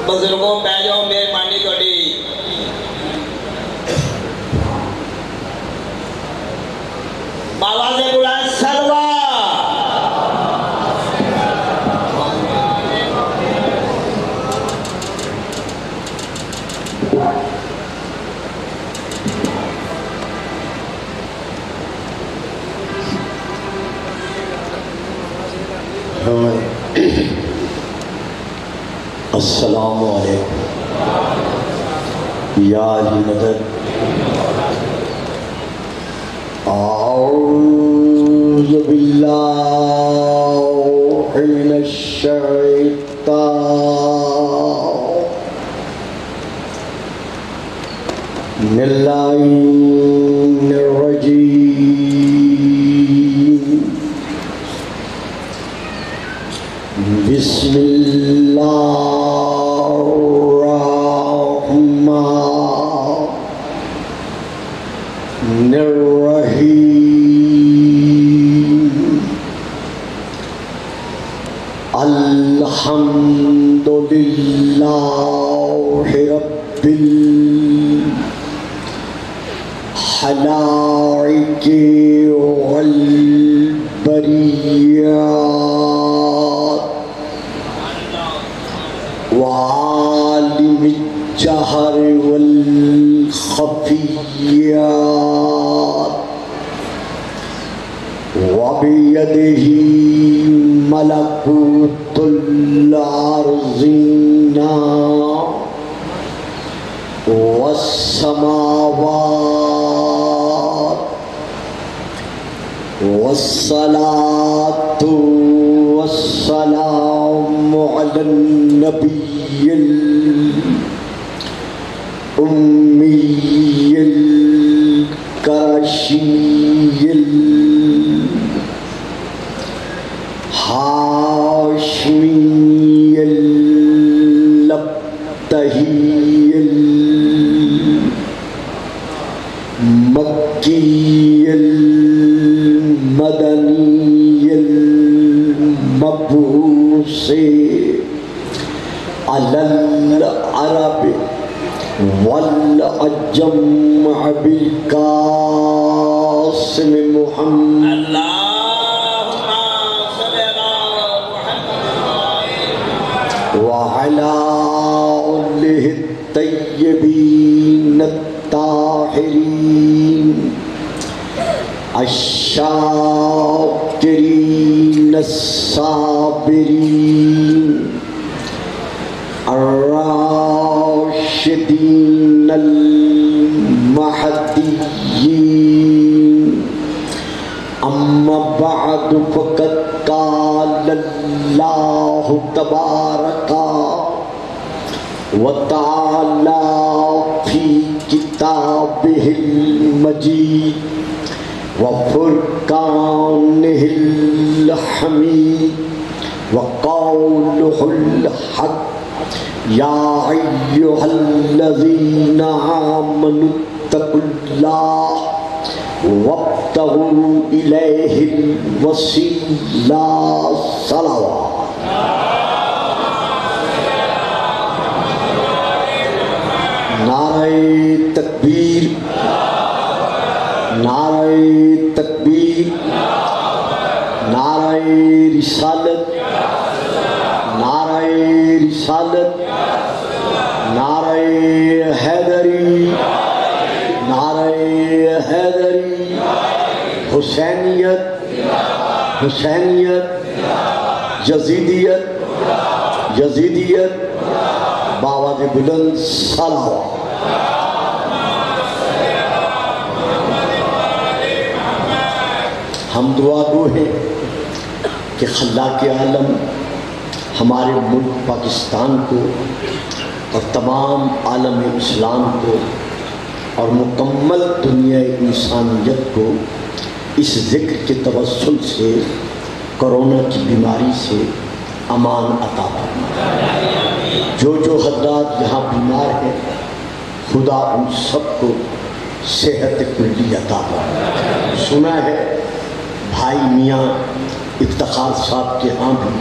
بزرگوں پہ جاؤ مہربانی توڑی بابا سے بلا سلوہ السلام علیکم یا علی مدد اعوذ باللہ من الشیطان اللعین الرجیم بسم اللہ الحمد للہ رب الخلائق والبریات وعالم الجہر والخفیات وبیدہ ملکوت الارضین والسماوات والصلاة والسلام علی النبی الأمی القرشی ہاشمی اللبتہی المکی المدنی المبعوث علی العرب والعجم بالقاسم محمد وعلى آله الطيبين الطاهرين الشاكرين الصابرين الراشدين المهديين أما بعد فقد قال اللہ تبارک وتعالی فی کتابہ المجید وفرقانہ الحمید وقولہ الحق یا ایہا الذین آمنوا اتقوا اللہ وابتغوا الیہ الوسیلہ صلوات نعرہ تکبیر نعرہ تکبیر نعرہ رسالت نعرہ رسالت نعرہ حیدری نعرہ حیدری حسینیت حسینیت یزیدیت یزیدیت باواز بلند صلوات ہم دعا گو ہیں کہ خلاق عالم ہمارے ملک پاکستان کو اور تمام عالم اسلام کو اور مکمل دنیا انسانیت کو اس ذکر کے توسل سے کرونا کی بیماری سے امان عطا فرمائے۔ جو حضرات یہاں بیمار ہیں خدا ان سب کو صحت کلی عطا فرمائے۔ سنا ہے بھائی میاں افتخار صاحب کے ہاں بھی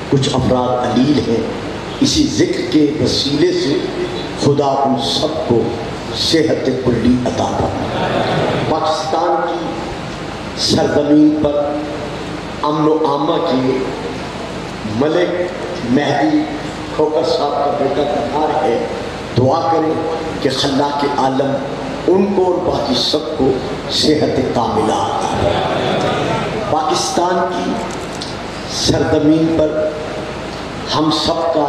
کچھ افراد علیل ہیں، اسی ذکر کے وسیلے سے خدا ان سب کو صحت کلی عطا فرمائے۔ پاکستان کی سرزمین پر امن و امان کے ملک مہدی کھوکر صاحب کا بیٹا کردار ہے، دعا کریں کہ خلاق عالم ان کو اور باقی سب کو صحت کاملہ عطا فرمائے۔ پاکستان کی سرزمین پر ہم سب کا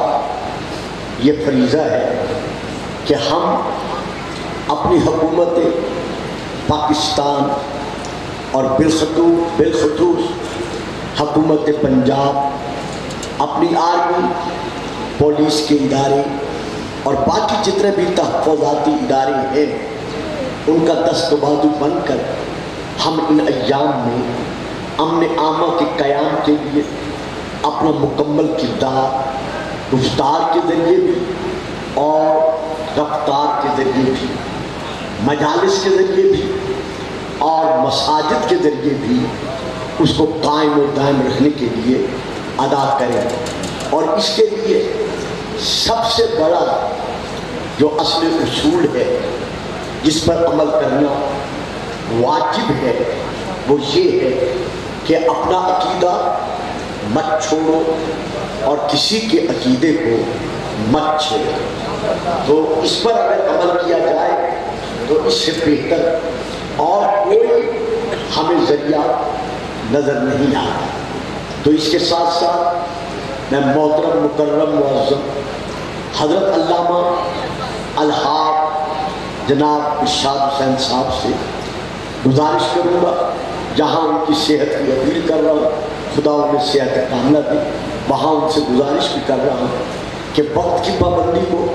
یہ فریضہ ہے کہ ہم اپنی حکومت پاکستان اور بالخصوص حکومت پنجاب، اپنی آرمی، پولیس کے ادارے اور باقی جتنے بھی تحفظاتی ادارے ہیں ان کا دست و بازو بن کر ہم ان ایام میں امن عامہ کے قیام کے لیے اپنا مکمل کردار گفتار کے ذریعے بھی اور رفتار کے ذریعے بھی، مجالس کے ذریعے بھی اور مساجد کے ذریعے بھی اس کو قائم و دائم رکھنے کے لیے ادا کریں۔ اور اس کے لیے سب سے بڑا جو اصل اصول ہے جس پر عمل کرنا واجب ہے وہ یہ ہے کہ اپنا عقیدہ مت چھوڑو اور کسی کے عقیدے کو مت چھوڑو۔ تو اس پر اگر عمل کیا جائے تو اس سے بہتر اور کوئی ہمیں ذریعہ نظر نہیں آتا۔ تو اس کے ساتھ ساتھ میں محترم مکرم معظم حضرت علامہ الحاج جناب ارشاد حسین صاحب سے گزارش کروں گا، جہاں ان کی صحت کی اپیل کر رہا ہوں، خدا انہیں صحت کاملہ دے، وہاں ان سے گزارش بھی کر رہا ہوں کہ وقت کی پابندی کو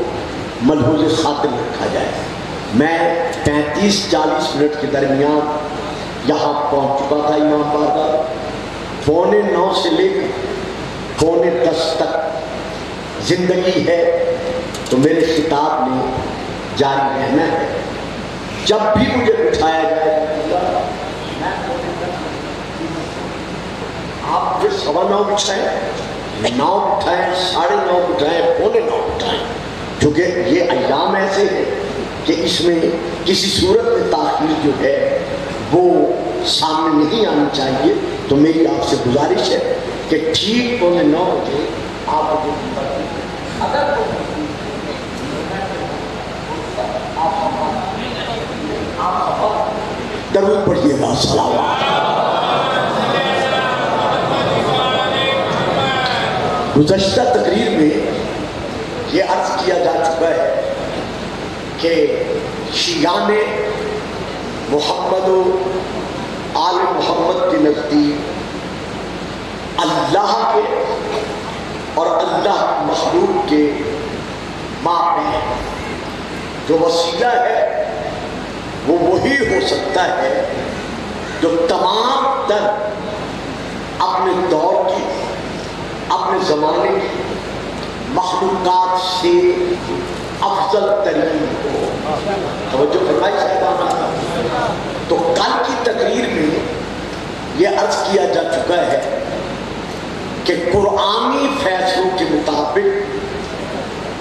ملحوظ خاطر رکھا جائے۔ میں 35-40 منٹ کے درمیان یہاں پہنچ چکا تھا امام بارگاہ، 8:45 سے لے کر 9:45 تک زندگی ہے تو میرے خطاب میں جاری رہنا ہے۔ جب بھی مجھے بٹھایا جائے آپ پھر 9:15 بٹھائیں، 9 بٹھائیں، 9:30 بٹھائیں، 8:45 بٹھائیں، کیونکہ یہ ایام ایسے ہیں کہ اس میں کسی صورت میں تاخیر جو ہے وہ سامنے نہیں آنی چاہیے۔ تو میری آپ سے گزارش ہے کہ ٹھیک 9:15 بجے آپ اگر درود پڑھیے گا۔ صلوات۔ گزشتہ تقریر میں یہ عرض کیا جا چکا ہے کہ شیعان محمد و آل محمد کے نزدیک اللہ کے اور اللہ مخلوق کے مابین جو وسیلہ ہے وہ وہی ہو سکتا ہے جو تمام تر اپنے دور کی، اپنے زمانے کی مخلوقات سے افضل ترین ہو۔ توجہ فرمائی صاحبہ۔ تو کل کی تقریر میں یہ عرض کیا جا چکا ہے کہ قرآنی فیصلوں کے مطابق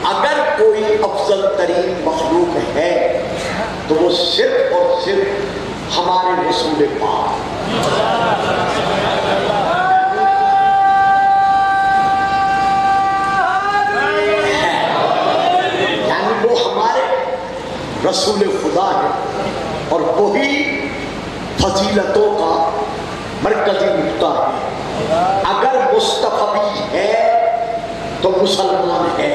اگر کوئی افضل ترین مخلوق ہے تو وہ صرف اور صرف ہمارے رسول پاک، یعنی وہ ہمارے رسول خدا ہے اور وہی فضیلتوں کا مرکزی نقطہ ہے۔ اگر مصطفی ہے تو مسلمان ہے۔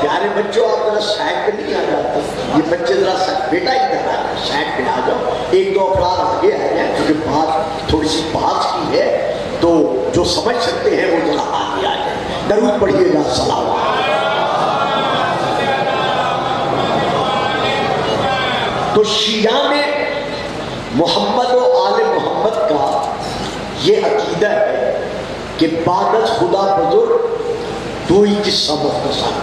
پیارے بچوں آپ ذرا سائڈ پہ نہیں آ جاتا، یہ بچے ذرا بیٹا ادھر آ جائے، سائڈ پہ آ جاؤ، 1-2 افراد آگے آ جائیں کیونکہ بات تھوڑی سی بات کی ہے تو جو سمجھ سکتے ہیں وہ ذرا آگے آ جائیں۔ درود پڑھیے گا۔ صلوات۔ تو شیعہ میں محمد و آل محمد کا یہ عقیدہ ہے کہ بعد از خدا بزرگ دو ہی قصہ مختصر.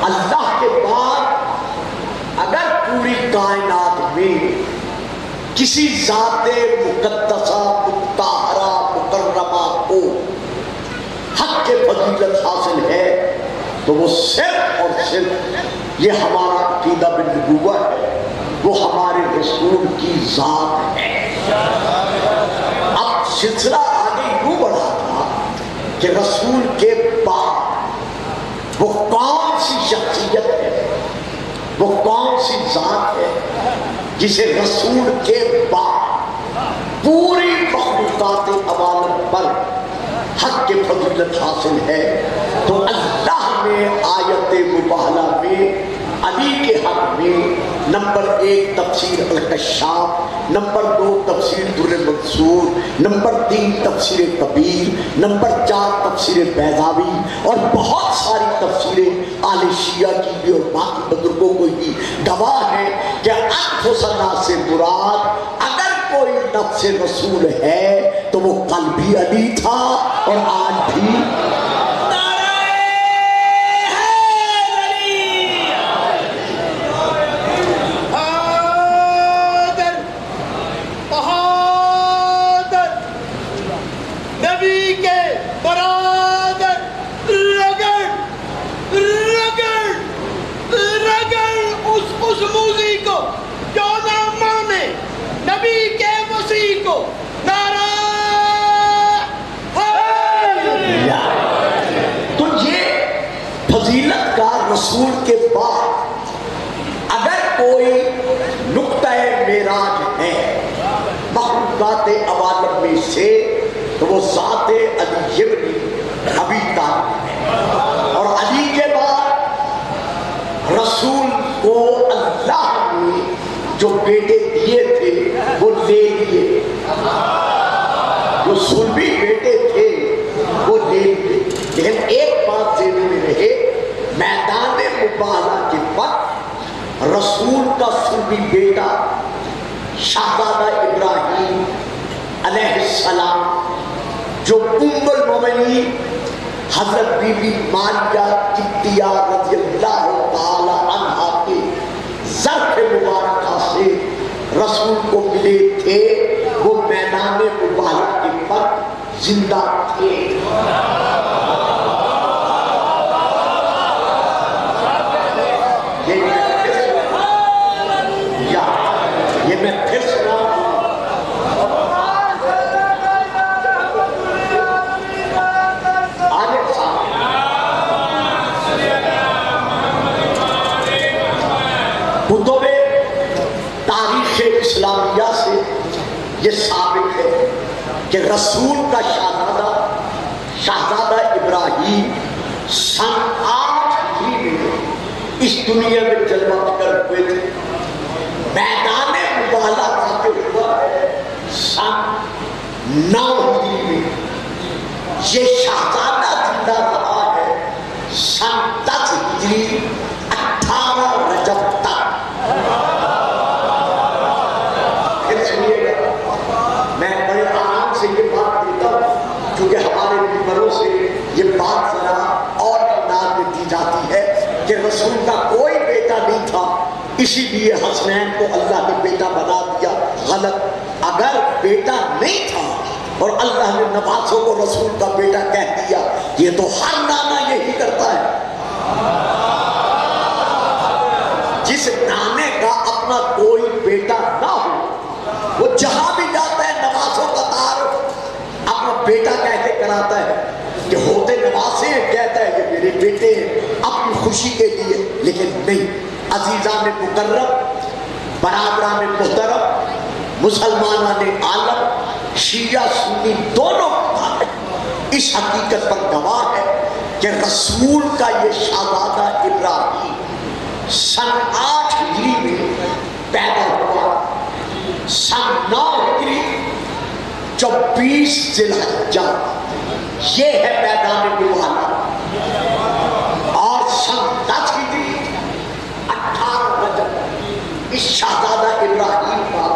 اللہ کے بعد اگر پوری کائنات میں کسی ذات مقدسہ مطہرہ مکرمہ کو حق کے فضیلت حاصل ہے تو وہ صرف اور صرف یہ ہمارا عقیدہ بالنبوہ ہے، وہ ہمارے رسول کی ذات ہے. اب سلسلہ آگے یوں بڑھا تھا کہ رسول کے بعد وہ کون سی شخصیت ہے، وہ کون سی ذات ہے جسے رسول کے بعد پوری مخلوقات عوالم پر حق کے فضیلت حاصل ہے. تو اللہ نے آیت مباہلہ میں علی کے حق میں نمبر 1 تفسیر الکشاف، نمبر 2 تفسیر در منصور، نمبر 3 تفسیر کبیر، نمبر 4 تفسیر بیضاوی اور بہت ساری تفسیریں آل شیعہ کی بھی اور باقی بزرگوں کو بھی گواہ ہے کہ انفسنا سے مراد اگر کوئی نفس رسول ہے تو وہ کل بھی علی تھا اور آج بھی. رسول کے بعد اگر کوئی نقطہ معراج ہے مخلوقات عوالم میں سے تو وہ ذات علی بن ابی طالب ہے. اور علی کے بعد رسول کو اللہ نے جو بیٹے دیے تھے وہ لے لیے، جو سلبی بیٹے تھے وہ لے لیے. لیکن ایک بات ذہن میں رہے، میدان مباہلہ کے وقت رسول کا سلبی بیٹا شہزادہ ابراہیم علیہ السلام جو ام المومنین حضرت بی بی ماریہ قبطیہ رضی اللہ تعالی عنہا کے ظرف مبارکہ سے رسول کو ملے تھے، وہ میدان مباہلہ کے وقت زندہ تھے. کتب تاریخ اسلامیہ سے یہ ثابت ہے کہ رسول کا شہزادہ ابراہیم سن 8 ہجری میں اس دنیا میں جلوہ کر ہوئے تھے. میدان مباہلہ واقع ہوا ہے سن 9 ہجری میں. یہ شہزادہ زندہ رہا ہے سن 10 ہجری 18 رجب تک. پھر سنیے گا، میں بڑے آرام سے یہ بات دیتا ہوں کیونکہ ہمارے ممبروں سے یہ بات ذرا اور انداز میں دی جاتی ہے کہ رسول کا کوئی بیٹا نہیں تھا اسی لیے حسنین کو اللہ نے بیٹا بنا دیا. غلط. اگر بیٹا نہیں تھا اور اللہ نے نواسوں کو رسول کا بیٹا کہہ دیا، یہ تو ہر نانا یہی کرتا ہے. جس نانے کا اپنا کوئی بیٹا نہ ہو وہ جہاں بھی جاتا ہے نواسوں کا تعارف اپنا بیٹا کہہ کے کراتا ہے کہ ہوتے نواسے ہیں، کہتا ہے کہ میرے بیٹے ہیں اپنی خوشی کے لیے. لیکن نہیں، عزیزان مکرم، برادران محترم، مسلمانان عالم، شیعہ سنی دونوں اس حقیقت پر گواہ ہے کہ رسول کا یہ شہزادہ ابراہیم سن 8 ہجری میں پیدا ہوا. سن 9 ہجری 24 ذی الحجہ یہ ہے میدان مباہلہ. اور سن 10 ہجری 18 رجب اس شہزادہ ابراہیم کا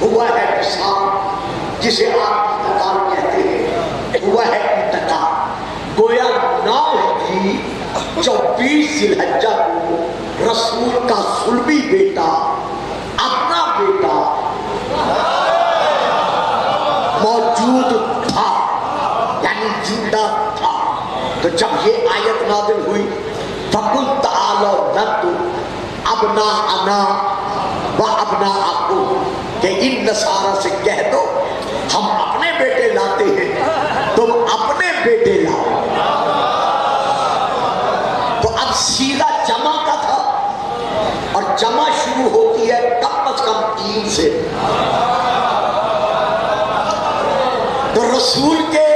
ہوا ہے وصال، جسے آپ انتقال کہتے ہیں. ہوا ہے انتقال. گویا 9 ہجری 24 ذوالحجہ کو رسول کا صلبی بیٹا اپنا بیٹا موجود تھا، یعنی زندہ تھا۔ تو جب یہ آیت نازل ہوئی فَقُلْ تَعَالَوْا نَدْعُ أَبْنَاءَنَا وَأَبْنَاءَكُمْ کہ ان نصارہ سے کہہ دو ہم اپنے بیٹے لاتے ہیں، تم اپنے بیٹے لاؤ۔ تو اب سیدھا جمع کا تھا، اور جمع شروع ہوتی ہے کم از کم 3 سے۔ تو رسول کے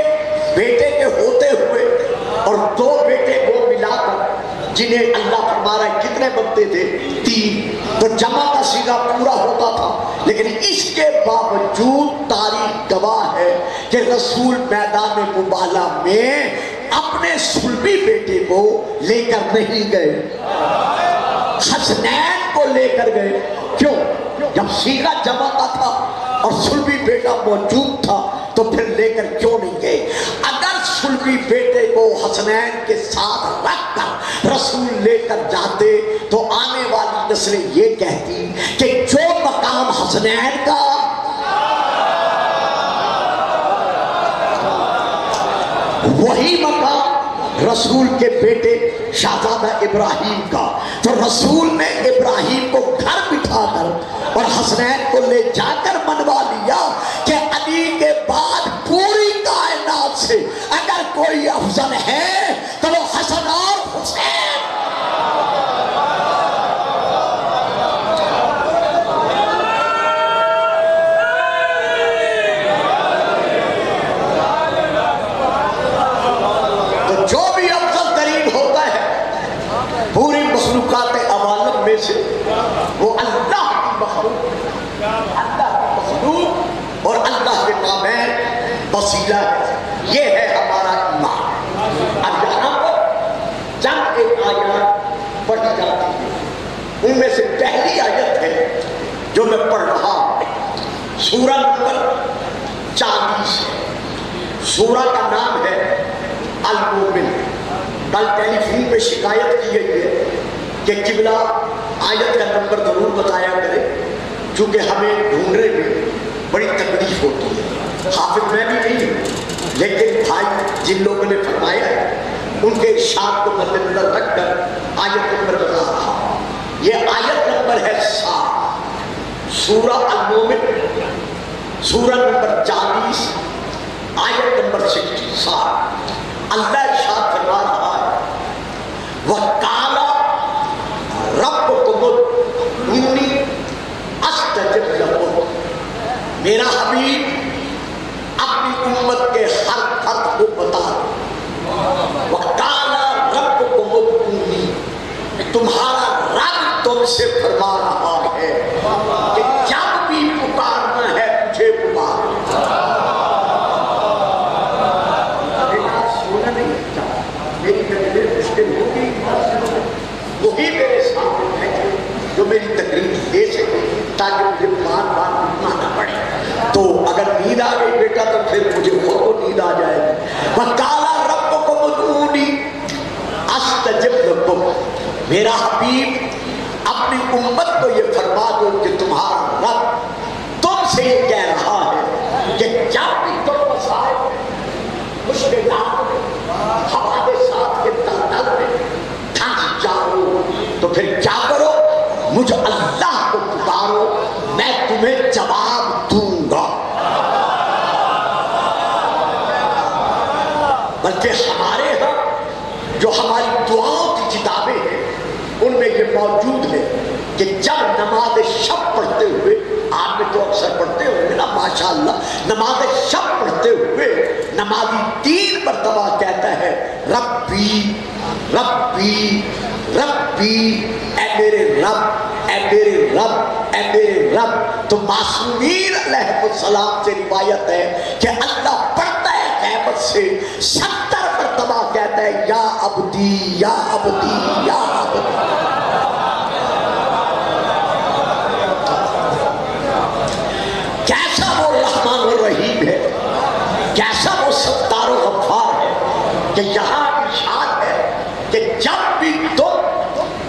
بیٹے کے ہوتے ہوئے اور 2 بیٹے وہ ملا کر جنہیں اللہ فرما رہا ہے کتنے بنتے تھے 3، تو جمع کا صیغہ پورا ہوتا تھا۔ لیکن اس کے باوجود تاریخ گواہ ہے کہ رسول میدان مبالہ میں اپنے صلبی بیٹے کو لے کر نہیں گئے، حسنین کو لے کر گئے۔ کیوں؟ جب صیغہ جمع کا تھا اور صلبی بیٹا موجود تھا تو پھر لے کر کیوں نہیں گئے؟ اگر صلبی بیٹے کو حسنین کے ساتھ رکھ کر رسول لے کر جاتے تو آنے والی نسلیں یہ کہتی کہ جو مقام حسنین کا وہی مقام رسول کے بیٹے شہزادہ ابراہیم کا۔ تو رسول نے ابراہیم کو گھر بٹھا کر اور حسنین کو لے جا کر منوا لیا کہ علی کے بعد پوری کائنات سے اگر کوئی افضل ہے تو وہ حسن اور حسین۔ تو جو بھی افضل ترین ہوتا ہے پوری مخلوقات عوالم میں سے وہ اللہ کی مخلوق، اللہ کی مخلوق اور اللہ کے مابین وسیلہ ہے۔ یہ ہے ہمارا ایمان۔ اب یہاں پر چند ایک آیات پڑھی جاتی ہیں، ان میں سے پہلی آیت ہے جو میں پڑھ رہا ہوں، سورہ نمبر 40 ہے۔ سورہ کا نام ہے المومن۔ کل ٹیلی فون پہ شکایت کی گئی ہے کہ قبلہ آیت کا نمبر ضرور بتایا کرے، چونکہ ہمیں ڈھونڈنے میں بڑی تکلیف ہوتی ہے۔ حافظ میں بھی نہیں ہوں، لیکن بھائی جن لوگوں نے فرمایا ان کے ارشاد کو مد نظر رکھ کر آیت نمبر بتا رہا ہوں۔ یہ آیت نمبر ہے 7، سورہ المومن، سورہ نمبر 40، آیت نمبر 67۔ اللہ ارشاد فرما رہا ہے وَقَالَ رَبُّكُمُ ادْعُونِي أَسْتَجِبْ لَكُمْ۔ میرا حبیب اپنی امت کے ہر فرد کو بتا وَقَالَ رَبُّكُمُ ادْعُونِي، تمہارا رب تم سے فرما رہا ہے کہ جب بھی پکارنا ہے مجھے پکار۔ میری تقریر مشکل ہوگی، وہی میرے سامنے ہے جو میری تقریر دے سکے تاکہ مجھے بار بار اٹھنا نہ پڑے۔ تو اگر نیند آ گئی بیٹا تو پھر مجھے خود کو نیند آ جائے گی۔ وَقَالَ رَبُّكُمُ ادْعُونِي أَسْتَجِبْ لَكُمْ، میرا حبیب اپنی امت کو یہ فرما دو کہ تمہارا رب تم سے یہ کہہ رہا ہے کہ جب بھی تم مسائل مشکلات میں حوادثات کے دلدل میں پھنس جاؤ تو پھر کیا کرو؟ مجھ اللہ کو پکارو، میں تمہیں جواب دوں گا۔ بلکہ ہمارے ہاں جو ہماری دعاؤں کی کتابیں ہیں ان میں یہ موجود ہے کہ جب نماز شب پڑھتے ہوئے، آپ نے تو اکثر پڑھتے ہوئے نا ماشاءاللہ، نماز شب پڑھتے ہوئے نمازی 3 مرتبہ کہتا ہے ربی ربی ربی، اے میرے رب، اے میرے رب، اے میرے رب۔ تو معصومین علیہ السلام سے روایت ہے کہ اللہ پڑھتا ہے غیبت سے 70 مرتبہ کہتا ہے یا عبدی یا عبدی یا عبدی۔ کیسا وہ رحمان الرحیم ہے، کیسا وہ ستار و غفار ہے کہ یہاں ارشاد ہے کہ جب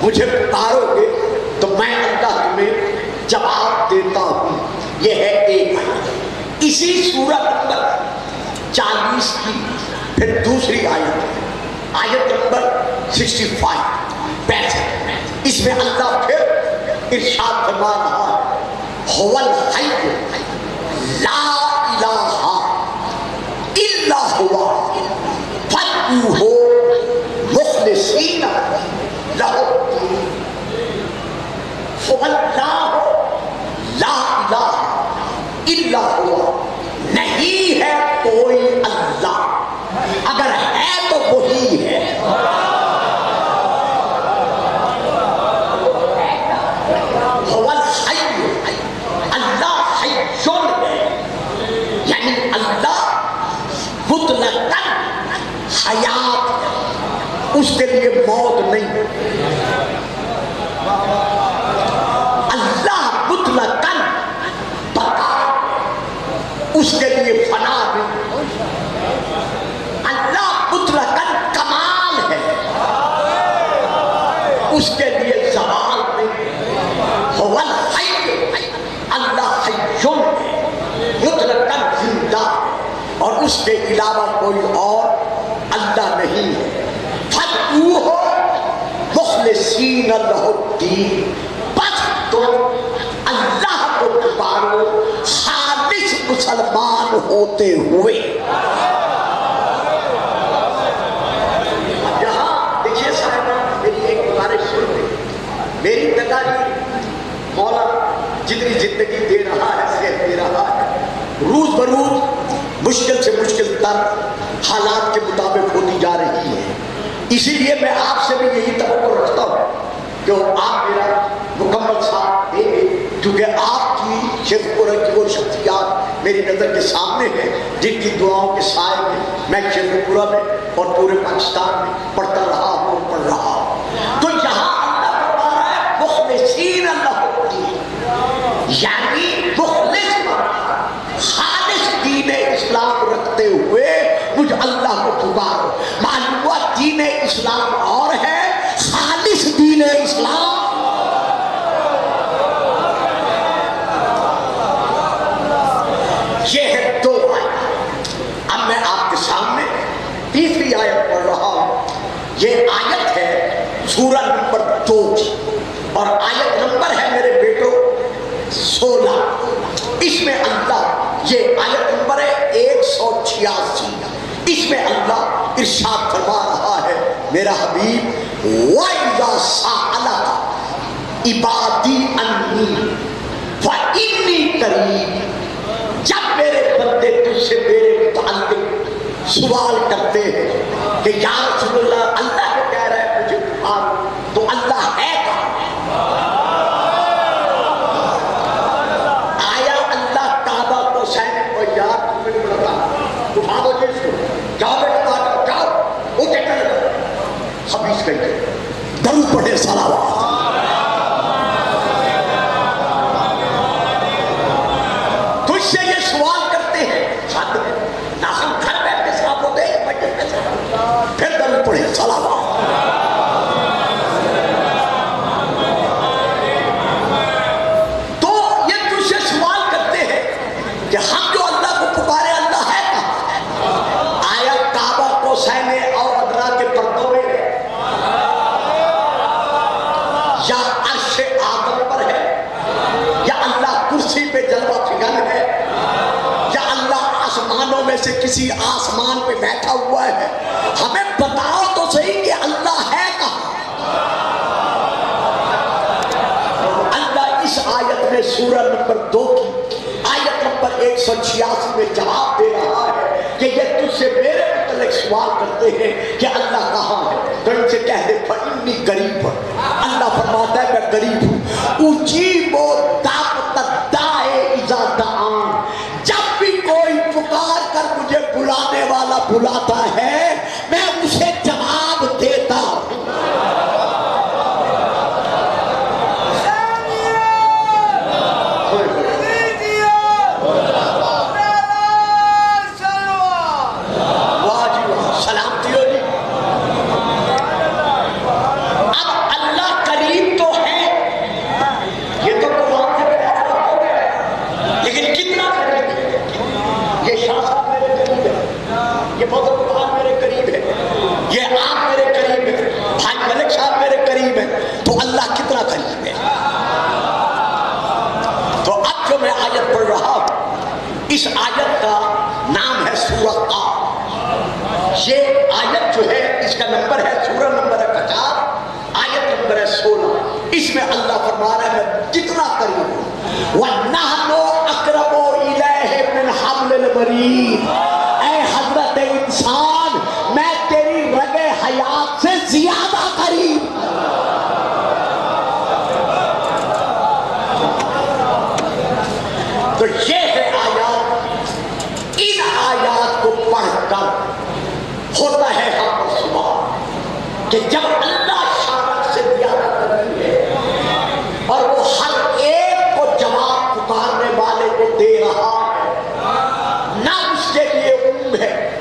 مجھے پکارو گے تو میں اللہ تمہیں جواب دیتا ہوں. یہ ہے ایک آیت. اسی سورہ نمبر 40 کی پھر دوسری آیت، آیت نمبر 65 65، اس میں اللہ پھر ارشاد فرما رہا ہے هو الحی لا الہ الا هو فادعوہ مخلصین لہ الدین. هو اللہ لا الہ الا هو، نہیں ہے کوئی اللہ، اگر ہے تو وہی ہے. هو الحی، اللہ حی ہے، یعنی اللہ مطلقاً حیات، اس کے لیے موت نہیں. اللہ مطلقاً بقا، اس کے لیے فنا نہیں. اللہ مطلقاً کمال ہے، اس کے لیے زوال نہیں. هو الحی، اللہ حی ہے، مطلقاً زندہ، اور اس کے علاوہ کوئی اور اللہ نہیں ہے. فادعوہ مخلصین لہ الدین، بس تم اللہ کو پکارو خالص مسلمان ہوتے ہوئے. یہاں دیکھیے صاحبہ، میری ایک گزارش سن لیں. میری دادا جی مولا جتنی زندگی دے رہا ہے، صحت دے رہا ہے، روز بروز مشکل سے مشکل تر حالات کے مطابق ہوتی جا رہی ہے. اسی لیے میں آپ سے بھی یہی توقع رکھتا ہوں کہ آپ میرا مکمل ساتھ دیں گے، کیونکہ آپ کی شیخ پورہ کی وہ شخصیات میری نظر کے سامنے ہیں جن کی دعاؤں کے سائے میں شیخ پورہ میں اور پورے پاکستان میں پڑھتا رہا ہوں اور پڑھ رہا ہوں. تو یہاں اللہ فرما رہا ہے مخلصین لہ الدین، یعنی مخلص خالص دین اسلام رکھتے ہوئے مجھ اللہ کو پکارو. معلوم ہوا دین اسلام اور ہے، خالص دین اسلام یہ ہے. دو آیت. اب میں آپ کے سامنے تیسری آیت پڑھ رہا ہوں. یہ آیت ہے سورہ نمبر 2 کی، اور آیت نمبر ہے میرے بیٹو 16. اس میں اللہ، یہ آیت نمبر ہے 186، اس میں اللہ ارشاد فرما رہا ہے میرا حبیب وَإِذَا سَأَلَكَ عِبَادِي عَنِّي فَإِنِّي قَرِيبٌ. جب میرے بندے تجھ سے میرے متعلق سوال کرتے ہیں کہ یا رسول اللہ، اللہ کو کہہ رہا ہے مجھے پکارو، تو اللہ ہے کہاں؟ آیا اللہ کعبہ کو سین کو یاد تمہیں نہیں بڑھتا، اٹھا دو جس کو، جاؤ بیٹا جاؤ جاؤ، وہ کہتا ہے خبیث کہتے درود پڑھے صلوات. تجھ سے یہ سوال کرتے ہیں، حد ہے نہ، ہم گھر بیٹھ کے صاف ہوتے ہیں مجھے کے صاف، پھر درود پڑھے صلوات. تو یہ تجھ سے سوال کرتے ہیں کہ ہم جو اللہ کو پکارے اللہ ہے کہاں؟ آیا کعبہ کو سینے اور ادنا کے پردوں میں ہے، یا عرش آدم پر ہے، یا اللہ کرسی پہ جلوہ فگن ہے، یا اللہ آسمانوں میں سے کسی آسمان پہ بیٹھا ہوا ہے. ہمیں بتاؤ تو صحیح کہ اللہ ہے کہاں؟ اللہ اس آیت میں سورہ نمبر 2 کی آیت نمبر 186 میں جواب دے رہا ہے کہ یہ تجھ سے میرے متعلق سوال کرتے ہیں کہ اللہ کہاں ہے، تو ان سے کہہ دے فَإِنِّي قَرِيبٌ. اللہ فرماتا ہے میں قریب ہوں. اُجِیبُ دَعْوَتَ الدَّاعِ اِذَا دَعَانِ. جب بھی کوئی پکار کر مجھے بلانے والا بلاتا ہے میں اسے جواب دیتا ہوں. سلامتی ہو جی. اب اللہ یہ موضوع قرآن میرے قریب ہے، یہ آپ میرے قریب ہے، بھائی ملک صاحب میرے قریب ہے، تو اللہ کتنا قریب ہے۔ تو اب جو میں آیت پڑھ رہا ہوں، اس آیت کا نام ہے سورہ قاف۔ یہ آیت جو ہے اس کا نمبر ہے، سورہ نمبر ہے 50، آیت نمبر ہے 16۔ اس میں اللہ فرما رہا ہے میں کتنا قریب ہوں۔ وَنَحْنُ أَقْرَبُ إِلَيْهِ مِنْ حَبْلِ الْوَرِيدِ، اے حضرت انسان میں تیری رگ حیات سے زیادہ قریب۔ تو یہ ہے آیات، ان آیات کو پڑھ کر ہوتا ہے ہم پر صبح کہ جب اللہ شارک سے زیادہ قریب ہے اور وہ ہر ایک کو جواب پکارنے والے کو دے رہا ہے، نہ اس کے لیے اونگ ہے،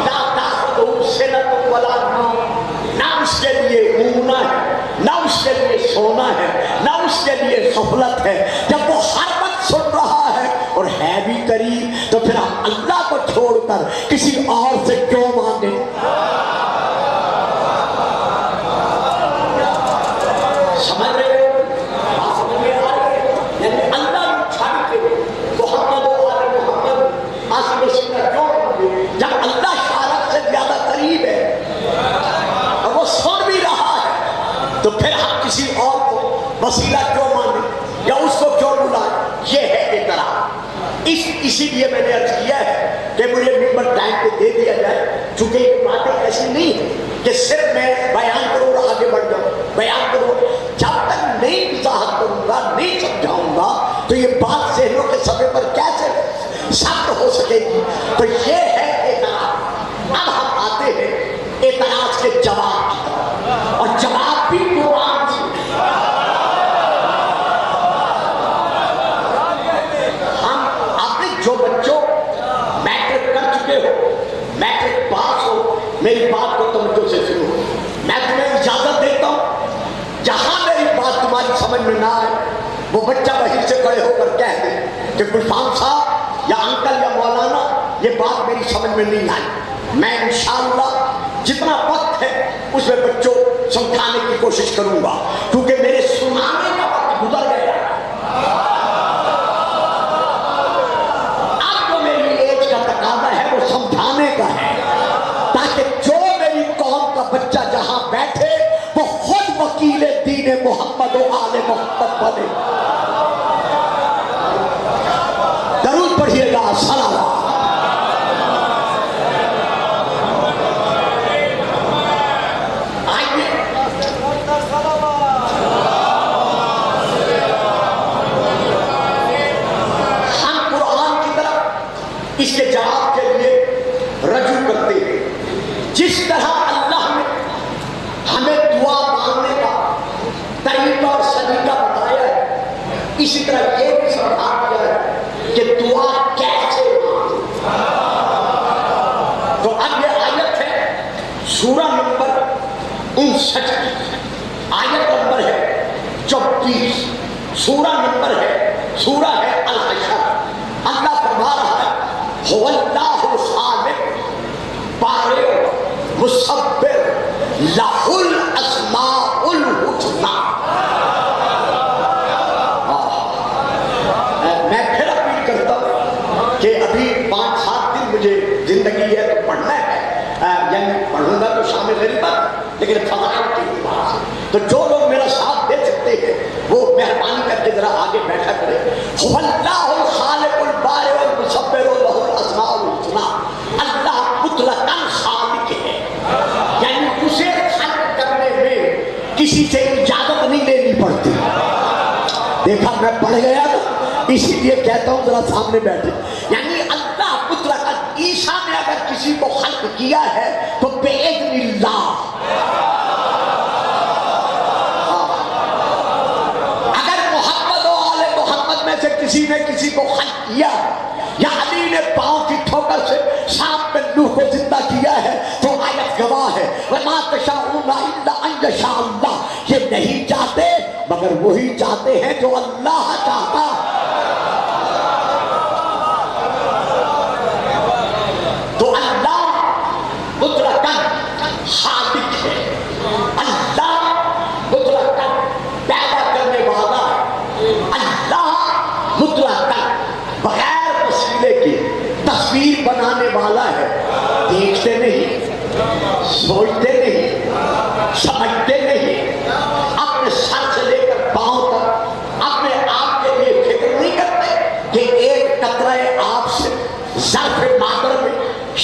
نہ تاخذہ سنۃ ولا نوم، نہ اس کے لیے اونگنا ہے، نہ اس کے لیے سونا ہے، نہ اس کے لیے غفلت ہے۔ جب وہ ہر وقت سن رہا ہے اور ہے بھی قریب، تو پھر ہم اللہ کو چھوڑ کر کسی اور سے کیوں مانگیں؟ سمجھ رہے ہو؟ بات سمجھ میں آ رہی ہے؟ یعنی اللہ چھاڑ کے محمد و آل محمد آصف سنہ کیوں مانگے جب اللہ شارک سے زیادہ قریب ہے اور وہ سن بھی رہا ہے؟ تو پھر ہم کسی اور کو وسیلہ کیوں مانگیں یا اس کو کیوں بلائیں؟ یہ ہے اعتراف۔ اسی لیے میں نے عرض کیا ہے کہ مجھے ممبر ٹائم پہ دے دیا جائے، چونکہ یہ باتیں ایسی نہیں ہیں کہ صرف میں بیان کروں اور آگے بڑھ جاؤں۔ بیان کروں جب تک نہیں وضاحت کروں گا، نہیں سمجھاؤں گا، تو یہ بات ذہنوں کے صفحے پر کیسے ثبت ہو سکے گی؟ تو یہ ہے اعتراف۔ اب ہم آتے ہیں اعتراض کے جواب کی طرف، اور جواب بھی قرآن سے۔ جو بچوں میٹرک کر چکے ہو، میٹرک پاس ہو، میری بات کو توجہ سے سنو۔ میں تمہیں اجازت دیتا ہوں، جہاں میری بات تمہاری سمجھ میں نہ آئے وہ بچہ وہیں سے کھڑے ہو کر کہہ دے کہ گلفام صاحب یا انکل یا مولانا یہ بات میری سمجھ میں نہیں آئی۔ میں انشاءاللہ جتنا وقت ہے اس میں بچوں سمجھانے کی کوشش کروں گا، کیونکہ میرے سنانے کا وقت گزر گیا۔ سمجھانے کا ہے تاکہ جو میری قوم کا بچہ جہاں بیٹھے وہ خود وکیل دین محمد و آل محمد بنے۔ درود پڑھیے گا، صلوات۔ آئیے ہم قرآن کی طرف اس کے جواب کے لیے رجوع کرتے ہیں۔ جس طرح اللہ نے ہمیں دعا مانگنے کا طریقہ اور سلیقہ بتایا ہے، اسی طرح یہ بھی سمجھا دیا ہے کہ دعا کیسے مانگیں۔ تو اب یہ آیت ہے سورہ نمبر 59، آیت نمبر ہے 24، سورہ نمبر ہے، سورہ ہے الحشر۔ اللہ فرما رہا ہے هو اللہ الخالق بارئ مصور لہ الاسماء الحسنی۔ میں پھر اپیل کرتا ہوں کہ ابھی 5-7 دن مجھے زندگی ہے تو پڑھنا ہے، یعنی پڑھوں گا تو شامل میری بات، لیکن فضائل کی بات ہے تو جو لوگ میرا ساتھ دے سکتے ہیں وہ مہربانی کر کے ذرا آگے بیٹھا کرے۔ هو اللہ الخالق البارئ المصور لہ الاسماء الحسنی۔ اللہ مطلقاً خالق ہے، یعنی اسے خلق کرنے میں کسی سے اجازت نہیں لینی پڑتی۔ دیکھا میں پڑھ گیا نا، اسی لیے کہتا ہوں ذرا سامنے بیٹھے۔ یعنی اللہ مطلقاً، عیسیٰ نے اگر کسی کو خلق کیا ہے تو بِإِذْنِ اللہ، سے کسی نے کسی کو خلق کیا یا علی نے پاؤں کی ٹھوکر سے سانپ میں نوح کو زندہ کیا ہے تو آیت گواہ ہے وَمَا تَشَاءُونَ إِلَّا أَن يَشَاءَ اللَّهُ۔ یہ نہیں چاہتے مگر وہی چاہتے ہیں جو اللہ چاہتا۔ تو اللہ سوچتے نہیں، سمجھتے نہیں، اپنے سر سے لے کر پاؤں تک اپنے آپ کے لیے فکر نہیں کرتے کہ ایک قطرہ آپ سے ظرف مادر میں،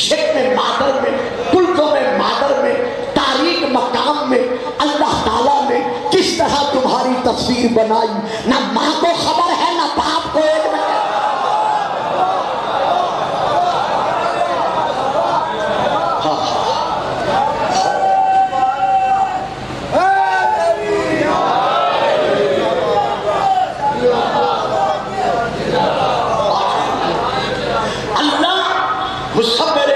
شکل مادر میں، کلزوں میں مادر میں، تاریک مقام میں اللہ تعالیٰ نے کس طرح تمہاری تصویر بنائی، نہ ماں کو خبر ہے نہ باپ کو ایک میں مصور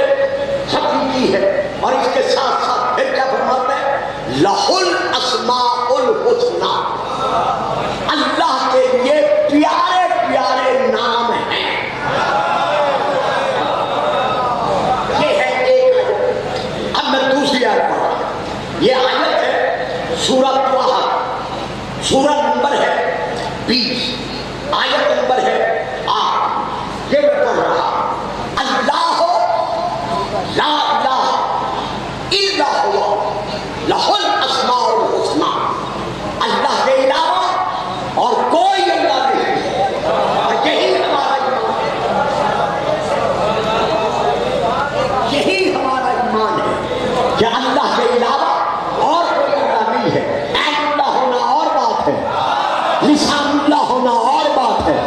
حقیقی ہے، اور اس کے ساتھ ساتھ پھر کیا فرماتا ہے؟ لَهُ الْأَسْمَاءُ الْحُسْنَى، اللہ کے لیے پیارے پیارے نام ہیں۔ یہ ہے ایک آیت۔ اب میں دوسری آیت پڑھا، یہ آیت ہے سورہ طٰہٰ، سورہ نمبر ہے 20، آیت نمبر ہے 8۔ یہ میں پڑھ رہا، لا الہ الا ہوا لہ الاسماء الحسنی، اللہ کے علاوہ اور کوئی اللہ نہیں ہے، اور یہی ہمارا ایمان ہے کہ اللہ کے علاوہ اور کوئی اللہ نہیں ہے۔ عین اللہ ہونا اور بات ہے، لسان اللہ ہونا اور بات ہے،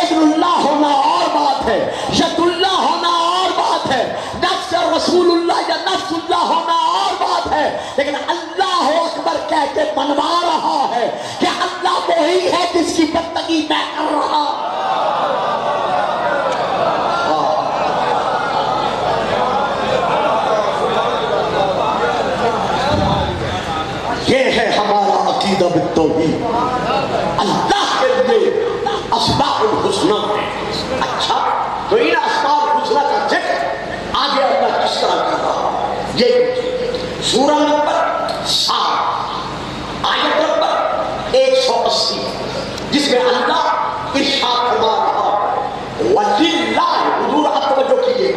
اذن اللہ ہونا اور بات ہے، ید اللہ ہونا اور بات ہے، رسول اللہ یا نفس اللہ ہونا اور بات ہے، لیکن اللہ اکبر کہہ کے منوا رہا ہے کہ اللہ وہی ہے جس کی بندگی میں کر رہا۔ یہ ہے ہمارا عقیدہ بالتوحید، اللہ کے لیے اسماء الحسنی ہے۔ اچھا، تو ان اسماء الحسنی کا ذکر آگے اللہ کس طرح کر رہا؟ یہ سورہ نمبر 7 آیت نمبر 180، جس میں اللہ ارشاد فرما رہا وَلِلَّهِ، حضور آپ توجہ کیجئے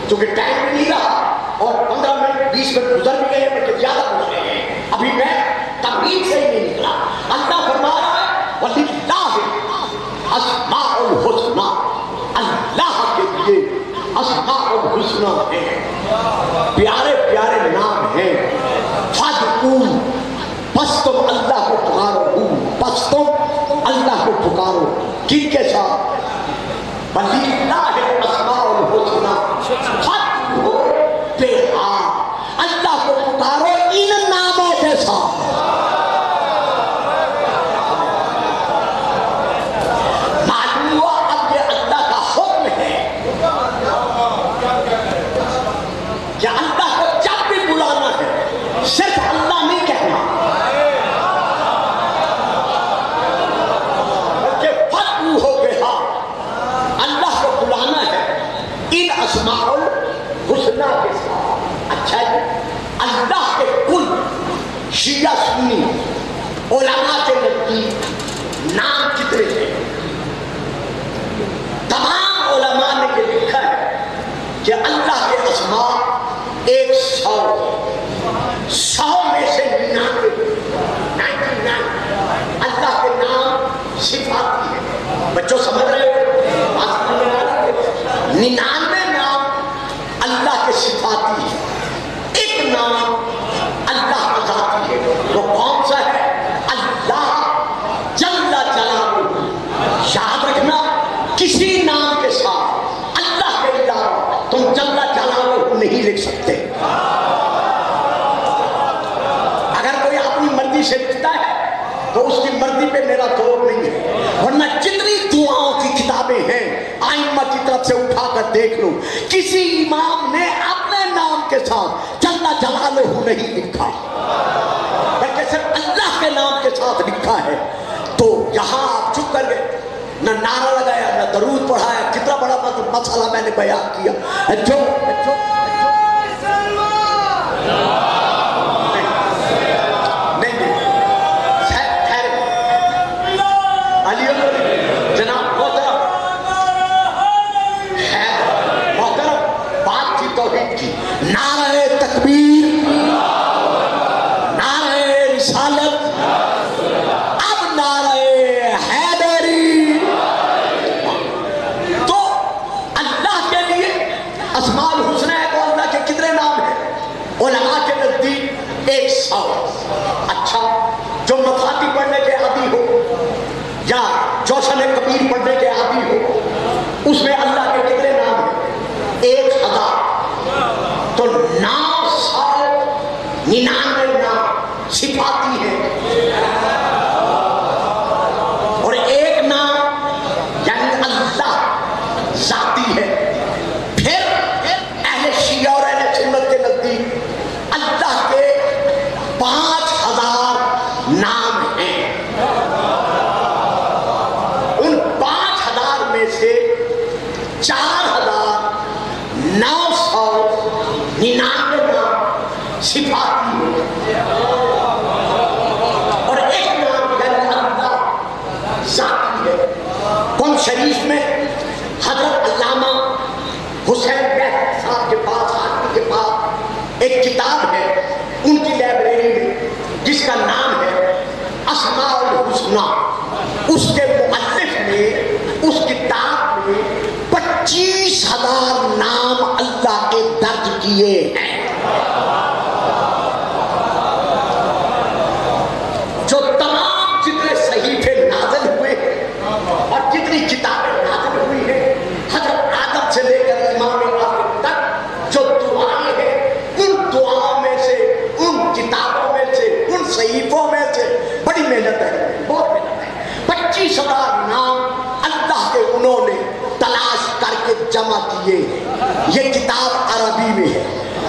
چونکہ ٹائم بھی نہیں رہا اور 15 منٹ 20 منٹ گزر بھی گئے بلکہ زیادہ گزرے ہیں، ابھی میں تقریر سے ہی نہیں نکلا۔ اللہ فرما رہا ہے وَلِلَّهِ اسماء الحسنی، اللہ کے لیے اسماء الحسنی ہیں، پیارے پیارے نام ہیں۔ فَادْعُوهُ، پس تم اللہ کو پکارو، پس تم اللہ کو پکارو، کن کے ساتھ؟ وَلِلَّهِ الْأَسْمَاءُ الْحُسْنَى فَادْعُوهُ بِهَا، اللہ کو پکارو ان ناموں کے ساتھ۔ معلوم ہوا اب یہ اللہ کا حکم ہے کہ اللہ کو جب بھی بلانا ہے صرف اللہ نہیں کہنا، بلکہ فَادْعُوهُ بِهَا، اللہ کو بلانا ہے ان اسماء الحسنی کے ساتھ۔ اچھا جی، اللہ کے کل شیعہ سنی علماء کے نزدیک نام کتنے ہیں؟ تمام علماء نے یہ لکھا ہے کہ اللہ کے اسماء 100، 100 میں سے 99 اللہ کے نام صفاتی ہیں۔ بچوں سمجھ رہے ہو؟ 99 نام اللہ کے صفاتی ہیں، ایک نام اللہ کا ذاتی ہے۔ وہ کون سا ہے؟ اللہ جل جلالہ۔ یاد رکھنا، کسی نام کے ساتھ اللہ کے علاوہ تم جل جلالہ نہیں لکھ سکتے۔ اگر کوئی اپنی مرضی سے لکھتا ہے تو اس کی مرضی پہ میرا زور نہیں ہے، ورنہ جتنی دعاؤں کی کتابیں ہیں آئمہ کی طرف سے اٹھا کر دیکھ لو، کسی امام نے اپنے نام کے ساتھ جل جلالہ نہیں لکھا، بلکہ صرف اللہ کے نام کے ساتھ لکھا ہے۔ تو یہاں آپ چپ کر گئے، نہ نعرہ لگایا نہ درود پڑھایا، کتنا بڑا مسئلہ میں نے بیان کیا۔ جو جناب محترم بات تھی توحید کی، نعرہ تکبیر یا جوشن کبیر پڑھنے کے عادی ہو، اس میں اللہ کے کتنے نام ہیں؟ 1000. تو 999 نام صفاتی ہیں، اور ایک نام یعنی اللہ ذاتی ہے. پھر اہل شیعہ اور اہل سنت کے نزدیک اللہ کے 5000 نام ہیں. ان 5000 میں سے 4999 نام صفاتی ہیں، اور ایک نام یعنی اللہ ذاتی ہے. قم شریف میں حضرت علامہ حسین بہت صاحب کے پاس، آدمی کے پاس ایک کتاب ہے ان کی لائبریری میں جس کا نام ہے اسماء الحسنی. اس کے مؤلف نے اس کتاب میں 25,000 نام اللہ کے درج کیے ہیں. جو تمام جتنے صحیفے نازل ہوئے ہیں اور جتنی کتابیں نازل ہوئی ہیں، حضرت آدم سے لے کر امام آخر تک جو دعائیں ہیں، ان دعاؤں میں سے، ان کتابوں میں سے، ان صحیفوں میں سے بڑی محنت ہے، بہت محنت ہے. 25,000 نام اللہ کے انہوں نے تلاش کر کے جمع کیے. یہ کتاب عربی میں ہے.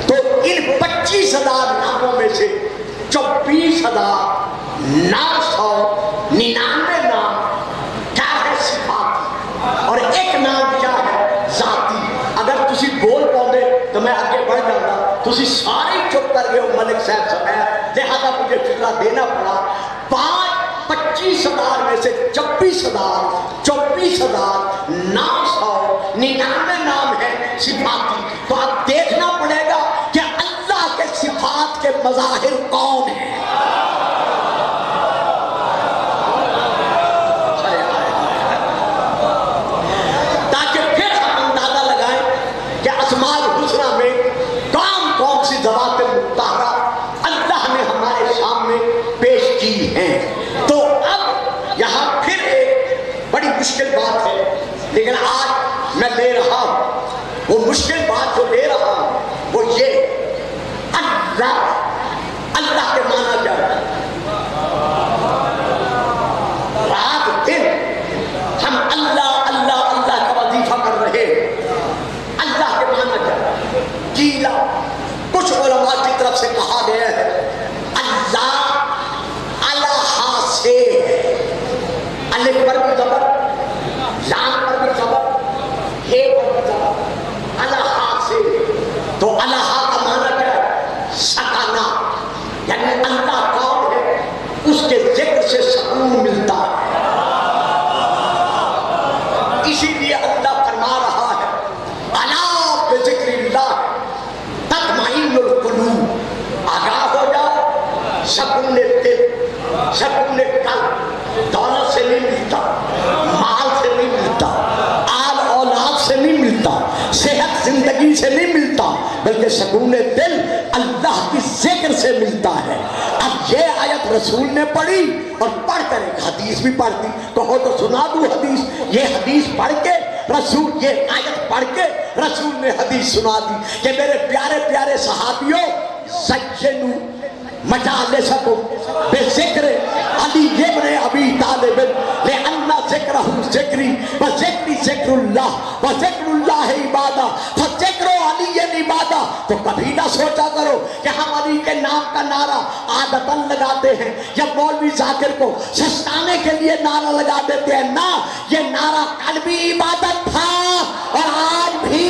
تو ان 25,000 ناموں میں سے 24,999 نام کیا ہے؟ صفاتی. اور ایک نام کیا ہے؟ ذاتی. اگر تسی بول پاؤں تو میں آگے بڑھ جاتا، تسی سارے چپ کر گئے ہو ملک صاحب سمیر، لہذا مجھے فکرہ دینا پڑا. 25,000 میں سے 24,999 نام ہے صفاتی. تو اب دیکھنا پڑے گا کہ اللہ کے صفات کے مظاہر کون ہیں. تاکہ پھر ہم اندازہ لگائیں کہ اسماء الحسنی میں کون کون سی ذوات مطہرہ اللہ نے ہمارے سامنے پیش کی ہیں. تو اب یہاں پھر ایک بڑی مشکل بات ہے، لیکن آج میں لے رہا ہوں. وہ مشکل بات جو لے رہا ہوں وہ یہ، اللہ اللہ کے معنی کیا ہے؟ رات دن ہم اللہ اللہ اللہ کا وظیفہ کر رہے ہیں. اللہ کے معنی کیا ہے؟ کیلا کچھ علماء کی طرف سے کہا گیا ہے اللہ الہا سے، الف پر بھی زبر، لام پر بھی زبر، ہے پر بھی زبر، الہا سے. تو الہا کا معنی کیا ہے؟ سکانہ، یعنی اللہ کون ہے؟ اس کے ذکر سے سکون ملتا ہے. اسی لیے اللہ فرما رہا ہے الا بذکر اللہ تطمئن القلوب. آگاہ ہو جاؤ، سکون دل، سکون قلب دولت سے نہیں ملتا، مال سے نہیں ملتا، آل اولاد سے نہیں ملتا، صحت زندگی سے نہیں ملتا، بلکہ سکون دل اللہ کی ذکر سے ملتا ہے. اب یہ آیت رسول نے پڑھی اور پڑھ کر ایک حدیث بھی پڑھ دی. کہو تو سنا دوں حدیث. یہ حدیث پڑھ کے رسول، یہ آیت پڑھ کے رسول نے حدیث سنا دی کہ میرے پیارے پیارے صحابیوں، سجنو مجالسکم بذکر علی ابن ابی طالب لأن ذکرہ ذکری وذکری ذکر اللہ وذکر اللہ عبادہ فذکر علی عبادہ. تو کبھی نہ سوچا کرو کہ ہم علی کے نام کا نعرہ عادتاً لگاتے ہیں یا مولوی ذاکر کو سستانے کے لیے نعرہ لگا دیتے ہیں. نہ، یہ نعرہ قلبی عبادت تھا اور آج بھی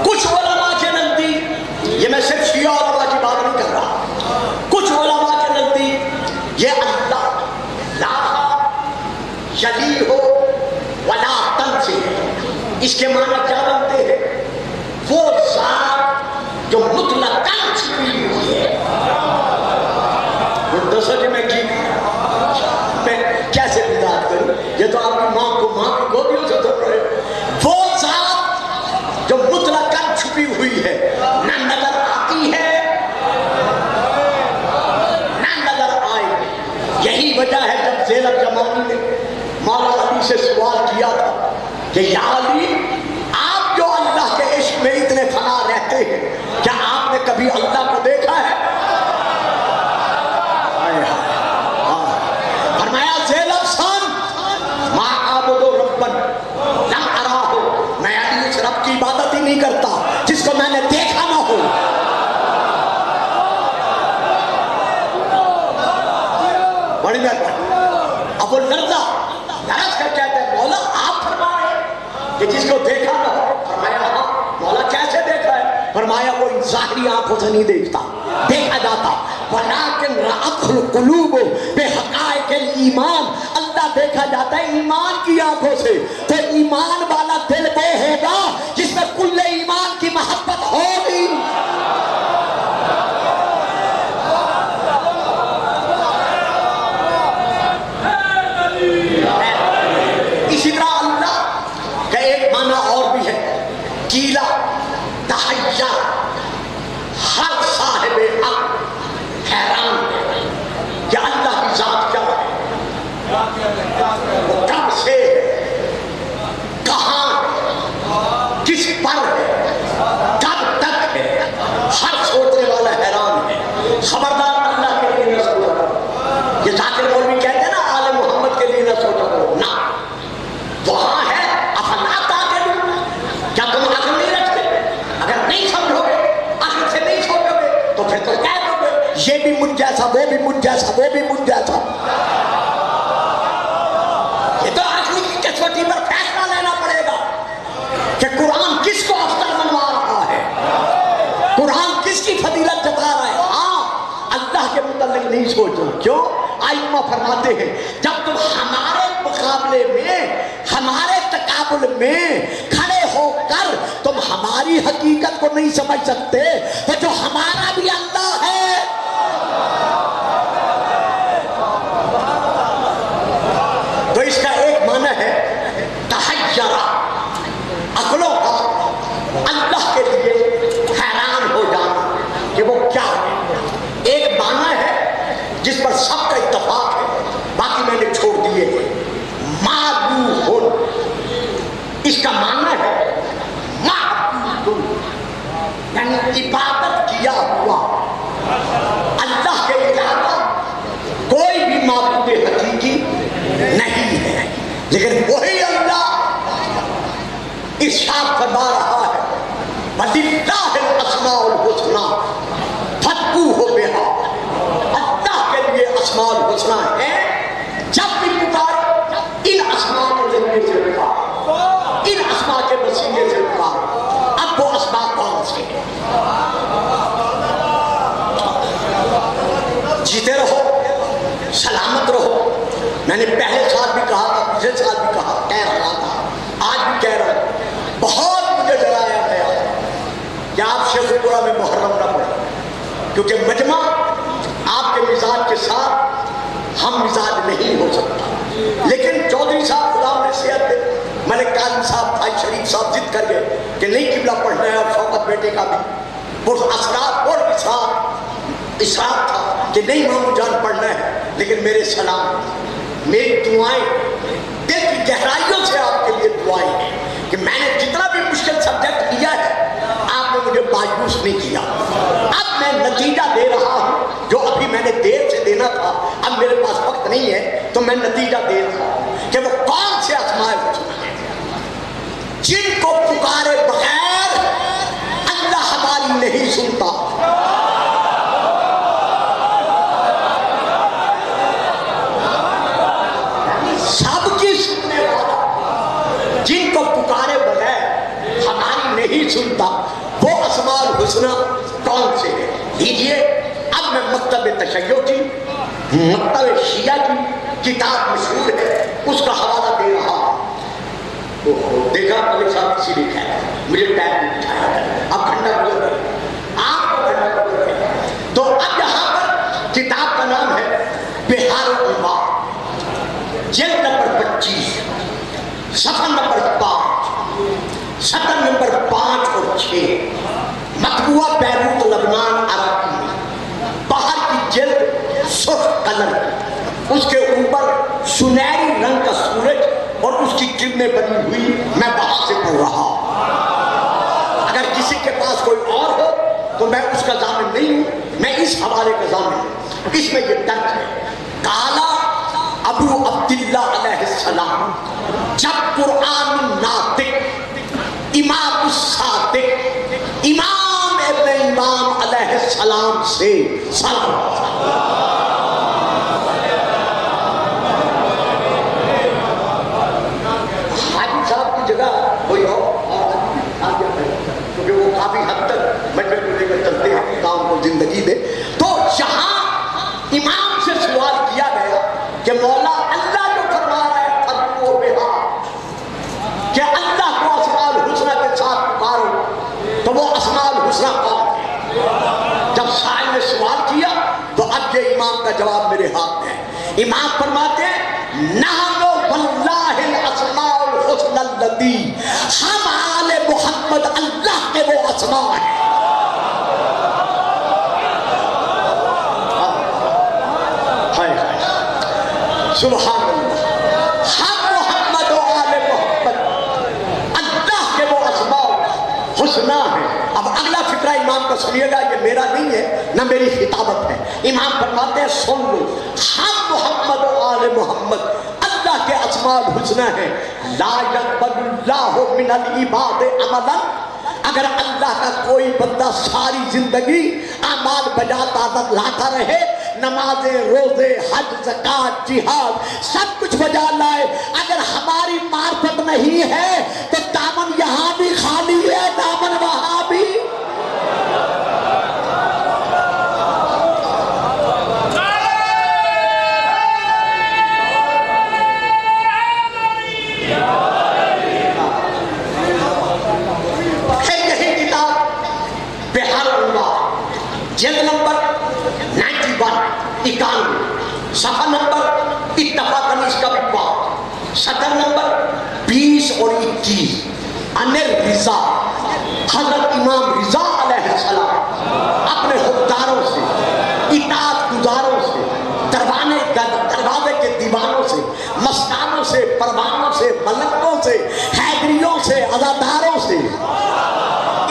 کچھ علماء کے نزدیک، یہ میں صرف شیعہ علماء کی بات نہیں کر رہا، کچھ علماء کے نزدیک یہ اللہ لا یلی ہو ولا تنزل ہے۔ اس کے معنی کیا بنتے ہیں؟ وہ ذات جو مطلقاً چھپی ہوئی ہے۔ دوستوں جی میں کیسے بات کروں؟ یہ تو آپ کی ماں کی گودیوں سے تو پڑے۔ وہ ذات جو مطلقاً چھپی ہوئی ہے، نہ نظر آتی ہے نہ نظر آئے گی۔ یہی وجہ ہے جب زینب جمانی نے مولا علی سے سوال کیا تھا کہ یا علی، آپ جو اللہ کے عشق میں اتنے فنا رہتے ہیں، کیا آپ نے کبھی اللہ کو دیکھا ہے؟ فرمایا زینب سن ما عابد ربن لم اراه، میں علی اس رب کی عبادت ہی نہیں کرتا جس کو میں نے دیکھا نہ ہو۔ بڑی مہربانی۔ ابو الدرداء لرز کر کہتے ہیں مولا آپ فرمائے کہ جس کو دیکھا نہ ہو۔ فرمایا ہاں مولا کیسے دیکھا ہے؟ فرمایا وہ ظاہری آنکھوں سے نہیں دیکھتا، دیکھا جاتا، ولیکن رأت القلوب بحقائق الایمان، اللہ دیکھا جاتا ہے ایمان کی آنکھوں سے۔ تو ایمان والا دل وہ ہوگا جس میں کل ایمان کی محبت ہوگی۔ اسی طرح اللہ کا ایک معنی اور بھی ہے، کیلا تحیر، ہر صاحب عقل حیران ہے کہ اللہ کی ذات کیا ہے، وہ کب سے کہاں ہے، کس پر ہے، کب تک ہے، ہر سوچنے والا حیران ہے۔ خبردار اللہ کے لیے نہ سوچا کرو۔ یہ ذاکر مولوی کہتے ہیں نا آل محمد کے لیے نہ سوچا کرو، نہ، وہاں ہے افلا تعقلون، کیا تم عقل نہیں رکھتے؟ اگر نہیں سمجھو گے، عقل سے نہیں سوچو گے تو پھر تو کہہ دو گے یہ بھی مجھ جیسا، وہ بھی مجھ جیسا، وہ بھی مجھ جیسا۔ یہ تو عقل کی کسوٹی پر فیصلہ لینا پڑے گا کہ قرآن کس کو افضل بنوا رہا ہے، قرآن کس کی فضیلت جتا رہا ہے۔ ہاں اللہ کے متعلق نہیں سوچو، کیوں؟ آئمہ فرماتے ہیں جب تم ہمارے مقابلے میں، ہمارے تقابل میں کھڑے ہو کر تم ہماری حقیقت کو نہیں سمجھ سکتے تو جو ہمارا بھی اللہ ہے۔ تو اس کا ایک معنی ہے تحیرہ، عقلوں کا اللہ کے لیے حیران ہو جانا کہ وہ کیا ہے۔ ایک معنی ہے جس پر سب کا اتفاق ہے، باقی میں نے چھوڑ دیے ہیں، معبود، اس کا معنی ہے معبود، یعنی عبادت کیا ہوا۔ اللہ کے علاوہ کوئی بھی معبود حقیقی نہیں ہے، لیکن وہی اللہ ارشاد فرما رہا ہے وَلِلَّهِ الْأَسْمَاءُ الْحُسْنَى فَادْعُوهُ بِهَا، اللہ کے لیے اسماء الحسنى ہیں، جب بھی پکارو ان اسماء کے ذریعے سے پکارو، ان اسماء کے وسیلے سے پکارو۔ اب وہ اسماء کون سے ہیں؟ جیتے رہو، سلامت رہو۔ میں نے پہلے سال بھی کہا تھا، پچھلے سال بھی کہا، کہہ رہا تھا، آج بھی کہہ رہا ہوں، بہت مجھے ڈرایا گیا کہ آپ شیخ پورہ میں محرم نہ پڑھیں، کیونکہ مجمع آپ کے مزاج کے ساتھ ہم مزاج نہیں ہو سکتا۔ لیکن چودھری صاحب خدا انہیں صحت دے، ملک قاضی صاحب، بھائی شریف صاحب ضد کر گئے کہ نہیں قبلہ پڑھنا ہے، اور شوکت بیٹے کا بھی پراسرار اور اسرار تھا کہ نہیں مامو جان پڑھنا ہے۔ لیکن میرے سلام، میری دعائیں دل کی گہرائیوں سے آپ کے لیے دعائیں ہیں کہ میں نے جتنا بھی مشکل سبجیکٹ لیا ہے آپ نے مجھے مایوس نہیں کیا۔ اب میں نتیجہ دے رہا ہوں جو ابھی میں نے دیر سے دینا تھا، اب میرے پاس وقت نہیں ہے تو میں نتیجہ دے رہا ہوں کہ وہ کون سے اسماء الحسنی ہیں جن کو پکارے بغیر اللہ ہماری نہیں سنتا۔ سب کی سننے والا، جن کو پکارے بغیر ہماری نہیں سنتا، وہ اسماء الحسنی کون سے ہے؟ لیجئے اب میں مکتب تشیع کی، مکتب شیعہ کی کتاب مشہور ہے، اس کا حوالہ دے رہا ہوں۔ دیکھا ملک صاحب کسی لکھا ہے، مجھے ٹائم نہیں اٹھایا، اب گھنٹہ گزر گیا، آپ کو گھنٹہ گزر گیا۔ تو اب یہاں پر کتاب کا نام ہے بہار الانوار، جلد نمبر 25، صفحہ نمبر 5، سطر نمبر 5 اور 6، مطبوعہ بیروت لبنان عراقی میں، باہر کی جلد سرخ کلر، اس کے اوپر سنہری رنگ کا سورج اور اس کی کرنیں بنی ہوئی، میں باہر سے پڑھ رہا ہوں۔ اگر کسی کے پاس کوئی اور ہو تو میں اس کا ضامن نہیں ہوں، میں اس حوالے کا ضامن ہوں۔ اس میں یہ درج ہے، کالا ابو عبداللہ علیہ السلام جب قرآن ناطق امام الصادق امام ابن امام علیہ السلام سے سلام، حاجی صاحب کی جگہ کوئی کیونکہ وہ کافی حد تک مجمع کو لے کر چلتے ہیں، کام کو زندگی دے۔ تو جہاں امام سے سوال کیا گیا کہ مولا اللہ جو فرما رہا ہے فَدْعُوهُ بِهَا، کہ اللہ کو اسماء الحسنی کے ساتھ پکارو، تو وہ اسماء الحسنی کون ہے؟ جب سائل نے سوال کیا تو اب یہ امام کا جواب میرے ہاتھ میں ہے۔ امام فرماتے ہیں نحن واللہ الاسماء الحسنی التی، ہم آل محمد اللہ کے وہ اسماء ہیں۔ سبحان اللہ، ہم محمد و آل محمد اللہ کے وہ اسماء حسنی ہیں۔ اب اگلا فقرہ امام کا سنیے گا، یہ میرا نہیں ہے نہ میری خطابت ہے۔ امام فرماتے ہیں سن لو، ہم محمد و آل محمد اللہ کے اسماء الحسنی ہیں۔ لا يقبل اللہ من العباد عملا، اگر اللہ کا کوئی بندہ ساری زندگی اعمال بجاتا لاتا رہے، نمازیں، روزے، حج، زکوٰۃ، جہاد سب کچھ بجا لائے، اگر ہماری معرفت نہیں ہے تو دامن یہاں بھی خالی ہے، دامن وہاں بھی۔ جلد نمبر 91 صفحہ نمبر اتفاقاً اس کا بھی بات، سطر نمبر 20 اور 21، ان الرضا، حضرت امام رضا علیہ السلام اپنے حکمداروں سے، اطاعت گزاروں سے، دروازے کے دیوانوں سے، مستانوں سے، پروانوں سے، ملکوں سے، حیدریوں سے، عزاداروں سے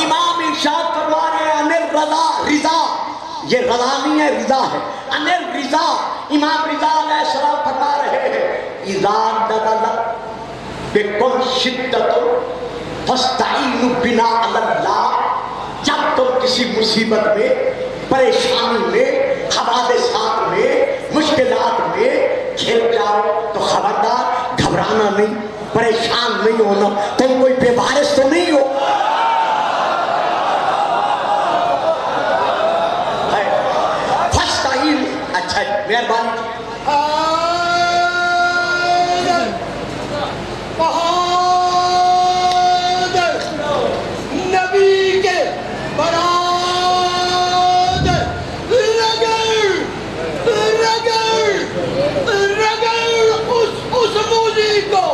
امام ارشاد فرما رہے ہیں ان الرضا، رضا یہ رضا نہیں ہے، رضا ہے، ان الرضا، امام رضا علیہ السلام فرما رہے ہیں اذا نزلت بکم شدت فاستعینوا بنا علی اللہ، جب تم کسی مصیبت میں، پریشانی میں، حوادثات میں، مشکلات میں گھر جاؤ تو خبردار گھبرانا نہیں، پریشان نہیں ہونا، تم کوئی بے وارث تو نہیں ہو۔ اچھا مہربانی نبی کے برادر رگر اس موزی کو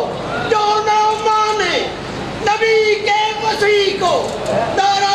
جو نہ مانے، نبی کے مسیح کو دارا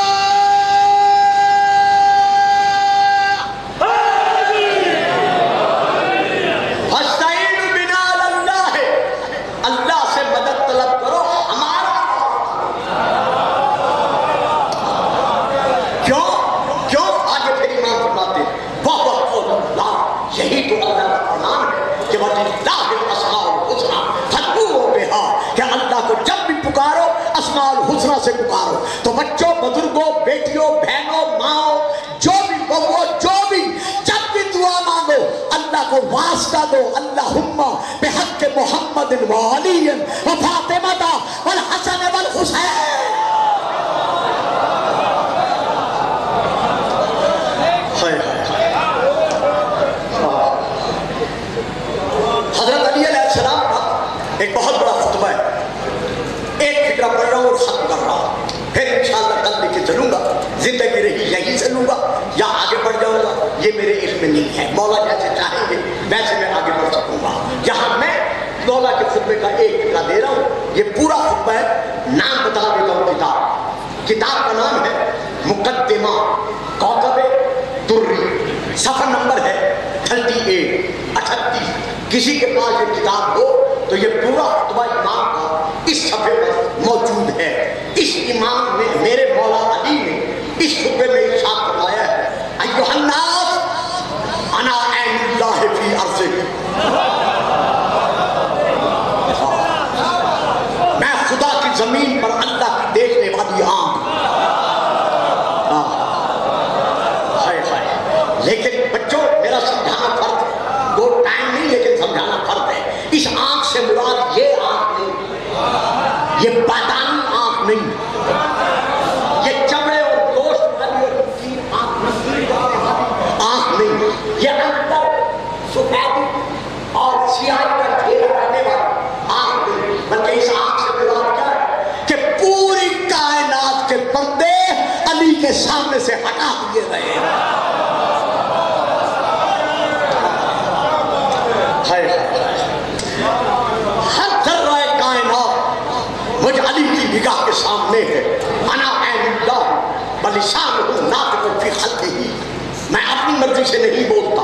اللہ کو واسطہ دو، اللہم بحق محمد وعلی و فاطمہ والحسن والحسین۔ حضرت علی علیہ السلام کا ایک بہت بڑا خطبہ ہے، ایک فکرہ پڑھ رہا ہوں اور ختم کر رہا ہوں، پھر انشاءاللہ کل لے کے چلوں گا، زندگی رہی یہیں سے لوں گا یا آگے بڑھ جاؤں گا، یہ میرے علم میں نہیں ہے، مولا جیسے چاہیں گے ویسے میں آگے بڑھ سکوں گا۔ یہاں میں مولا کے خطبے کا ایک فکرہ دے رہا ہوں، یہ پورا خطبہ ہے، نام بتا دیتا ہوں کتاب کا نام ہے مقدمہ کوكب دری، صفحہ نمبر ہے 38 کسی کے پاس یہ کتاب ہو تو یہ پورا خطبہ امام کا اس صفحے پر موجود ہے۔ اس امام نے میرے مولا علی نے اس خطبے میں ارشاد فرمایا ہے، ایھا الناس انا عین اللہ فی ارضہ، میں خدا کی زمین پر اللہ کی دیکھنے والی آنکھ۔ لیکن بچوں میرا سمجھانا فرض ہے، وہ ٹائم نہیں لیکن سمجھانا فرض ہے۔ اس آنکھ سے مراد یہ آنکھ نہیں، یہ بادانی آنکھ نہیں، یہ چمڑے اور گوشت والی آنکھ نہیں، یہ اندر سفیدی اور سیاہی کا گھیرا رہنے والی آنکھ نہیں، بلکہ اس آنکھ سے مراد کیا ہے کہ پوری کائنات کے پردے علی کے سامنے سے ہٹا دیے گئے ہیں۔ ہر ذرہ کائنات مجھ علی کی نگاہ کے سامنے ہے، انا عین اللہ بلسانہ ناطق فی خلقہ، میں اپنی مرضی سے نہیں بولتا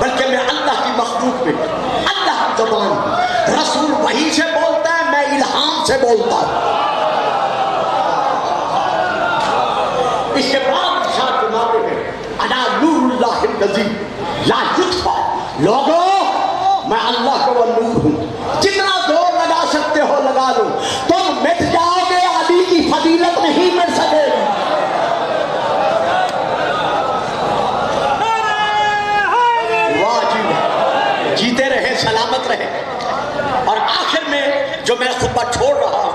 بلکہ میں اللہ کی مخلوق میں اللہ کی زبان، رسول وحی سے بولتا ہے، میں الہام سے بولتا ہوں۔ اس کے بعد ارشاد فرماتے ہیں انا نور اللہ الذی لا یطفیٰ، لوگوں میں اللہ کا وہ نور ہوں، جتنا زور لگا سکتے ہو لگا لو، تم مٹ جاؤ گے، علی کی فضیلت نہیں مٹ سکے گی۔ واہ جیتے رہے، سلامت رہے۔ اور آخر میں جو میں خطبہ چھوڑ رہا ہوں،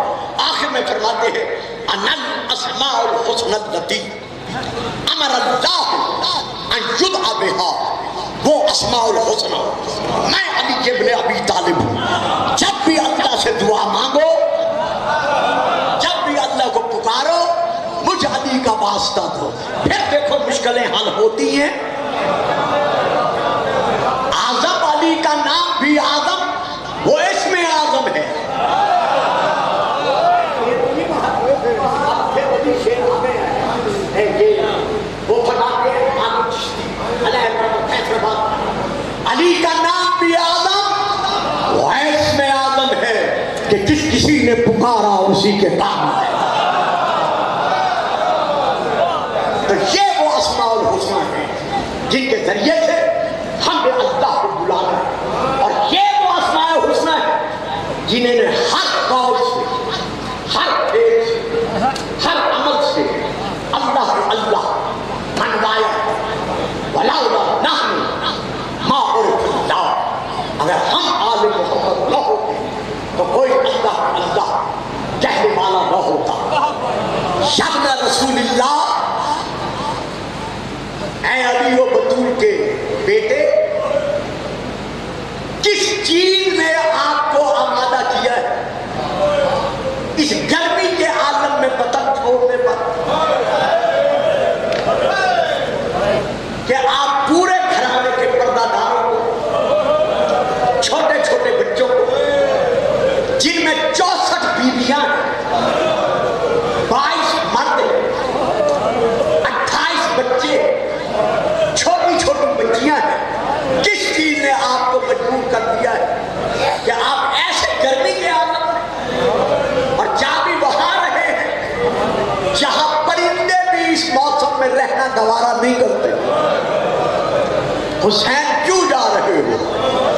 آخر میں فرماتے ہیں انا الاسماء الحسنى التي امر اللہ ان یدعى بها، وہ اسماء الحسنى، میں علی ابن ابی طالب ہوں، جب بھی اللہ سے دعا مانگو، جب بھی اللہ کو پکارو، مجھ علی کا واسطہ دو، پھر دیکھو مشکلیں حل ہوتی ہیں۔ اعظم علی کا نام بھی اعظم، وہ اسم اعظم ہے۔ علی کا نام بھی اعظم، وہ اسم اعظم ہے کہ جس کسی نے پکارا اسی کے کام ہے۔ تو یہ وہ اسماء الحسنى ہیں جن کے ذریعے سے ہم نے اللہ کو بلانا ہے، اور یہ وہ اسماء الحسنى ہیں جنہیں نے ہر قول سے، ہر فعل سے، ہر عمل سے اللہ کو اللہ منوایا۔ وَلَوْلَا نَحْنُ مَا عُرِفَ اللَّهُ، اگر ہم آل محمد نہ ہوتے تو کوئی اللہ کہنے والا نہ ہوتا۔ یابن رسول اللہ، اے علی و بطول کے بیٹے، کس چیز نے آپ کو آمادہ کیا ہے اس گرمی کے عالم میں پتنگ چھوڑنے پر کہ آپ پورے گھرانے کے پردہ داروں کو، چھوٹے چھوٹے بچوں کو، جن میں 64 بیویاں ہیں، 22 مرد ہیں، 28 بچے، چھوٹی چھوٹی بچیاں ہیں، کس چیز نے آپ کو مجبور کر دیا ہے کہ آپ ایسے گرمی کے عالم میں، اور جا بھی وہاں رہے ہیں جہاں پرندے بھی اس موسم میں رہنا گوارا نہیں کرتے۔ حسین کیوں جا رہے ہو؟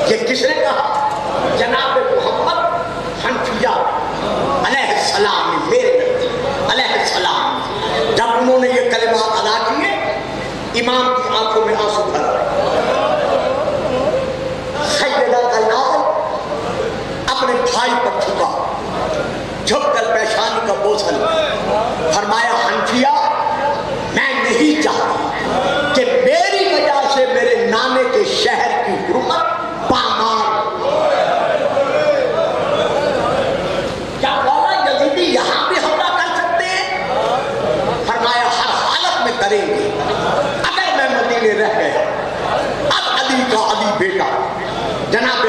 یہ کس نے کہا؟ جناب محمد حنفیہ علیہ السلام، میرے نبی علیہ السلام، جب انہوں نے یہ کلمات ادا کیے، امام کی آنکھ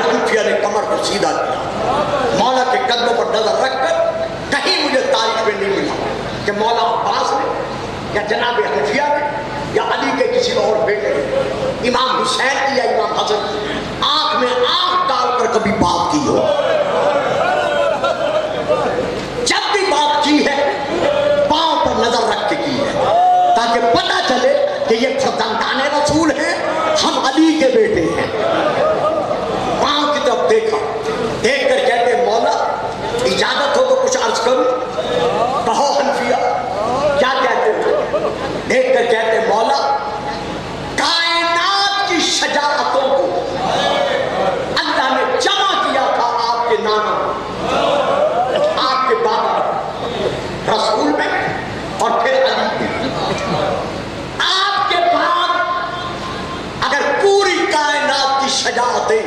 حنفیہ نے کمر کو سیدھا کیا، مولا کے قدموں پر نظر رکھ کر کہیں مجھے تاریخ میں نہیں ملا کہ مولا عباس نے یا جناب حنفیہ نے یا علی کے کسی اور بیٹے نے امام حسین کی یا امام حسن کی آنکھ میں آنکھ ڈال کر کبھی بات کی ہو۔ جب بھی بات کی ہے پاؤں پر نظر رکھ کے کی ہے، تاکہ پتہ چلے کہ یہ فرزندان رسول ہیں، ہم علی کے بیٹے ہیں۔ پاؤں کی طرف دیکھا، دیکھ کر کہتے مولا اجازت ہو تو کچھ عرض کروں؟ کہو حنفیہ کیا کہتے ہو؟ دیکھ کر کہتے مولا کائنات کی شجاعتوں کو اللہ نے جمع کیا تھا آپ کے نانا، آپ کے بابا رسول میں اور پھر علی میں۔ آپ کے بعد اگر پوری کائنات کی شجاعتیں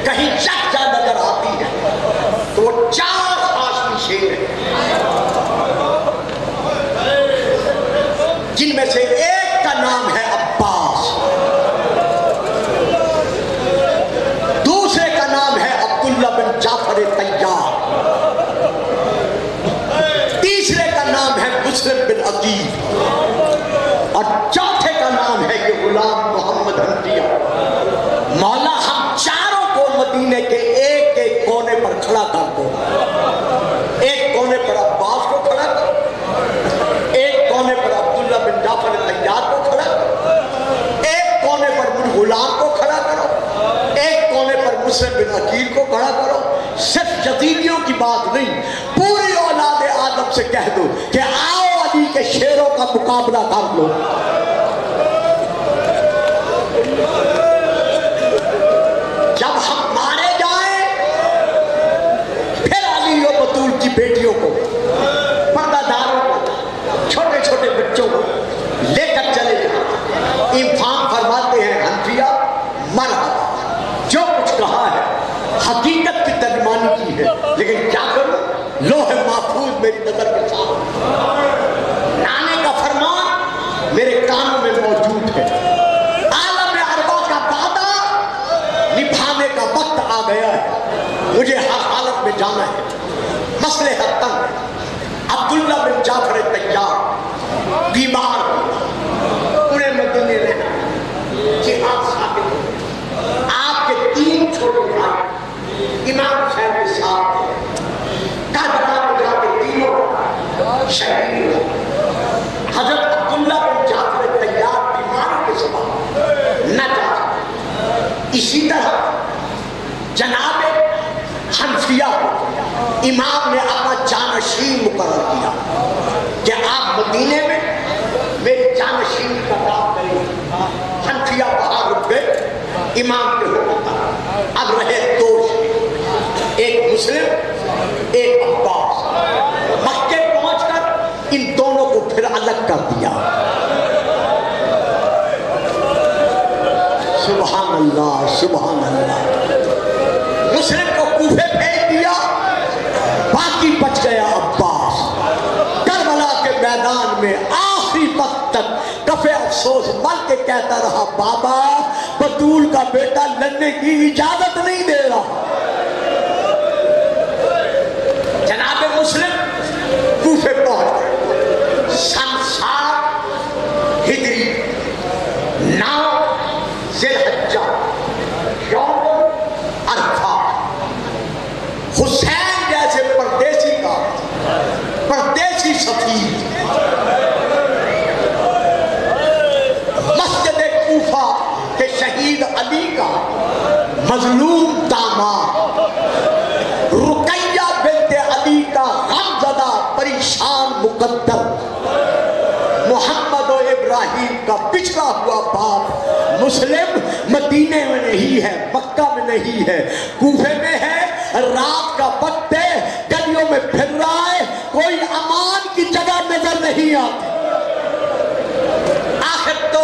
کہیں یکجا نظر آتی ہیں تو وہ 4 ہاشمی شیر ہیں، جن میں سے ایک کا نام ہے عباس، دوسرے کا نام ہے عبداللہ بن جعفر طیار، تیسرے کا نام ہے مسلم بن عقیل، اور چوتھے کا نام ہے یہ غلام محمد حنفیہ۔ مولا ہم چاروں کو مدینے کے ایک ایک کونے پر کھڑا کر دو، ایک کونے پر عباس کو کھڑا کرو، ایک کونے پر عبداللہ بن جعفر طیار کو کھڑا کرو، ایک کونے پر من غلام کو کھڑا کرو، ایک کونے پر مسلم بن عقیل کو کھڑا کرو۔ صرف یزیدیوں کی بات نہیں، پوری اولاد آدم سے کہہ دو کہ آؤ علی کے شیروں کا مقابلہ کر لو۔ جب ہم مارے جائیں پھر علی و بطول کی بیٹیوں کو، پردہ داروں کو، چھوٹے چھوٹے بچوں کو لے کر چلے جائیں۔ امام فرماتے ہیں حنفیہ مرحبا، جو کچھ کہا ہے حقیقت کی ترجمانی کی ہے، لیکن کیا کروں، لوح محفوظ میری نظر کے ساتھ، نانے کا فرمان میرے کانوں میں موجود ہے، عالم ارواح کا وعدہ نبھانے کا وقت آ گیا ہے، مجھے ہر حالت میں جانا ہے۔ مسئلے حد تک عبداللہ بن جعفر طیار بیمار پورے مدینے میں جہاد ثابت ہو، آپ کے 3 چھوٹے بھائی امام حسین کے ساتھ کربلا میں جا کے تینوں شہید ہو۔ حضرت عبداللہ بن جعفر طیار بیماری کے سبب نہ جا سکے۔ اسی طرح جناب حنفیہ کو امام نے اپنا جانشین مقرر کیا کہ آپ مدینے میں میری جانشین کا کام کریں۔ حنفیہ باہر رک گئے امام کے حکم پر، اب رہے 2 شیخ، ایک مسلم ایک عباس۔ مکے پہنچ کر ان دونوں کو پھر الگ کر دیا۔ سبحان اللہ سبحان اللہ۔ مسلم کو کوفے بھیج دیا، باقی بچ گیا عباس۔ کربلا کے میدان میں آخری وقت تک کفے افسوس مل کے کہتا رہا، بابا بطول کا بیٹا لڑنے کی اجازت نہیں دے رہا۔ جناب مسلم کوفے پہنچ گئے، سن 7 ہجری 9 ذی الحجہ یوم عرفہ، حسین جیسے پردیسی کا پردیسی سفیر مسجد کوفہ کے شہید علی کا مظلوم داماد، رقیہ بنت علی کا غمزدہ پریشان مقدر، محمد و ابراہیم کا بچھڑا ہوا باپ، مسلم مدینے میں نہیں ہے، مکہ میں نہیں ہے، کوفے میں ہے، رات کا وقت ہے، گلیوں میں پھر رہا ہے، کوئی امان کی جگہ نظر نہیں آتی۔ آخر تو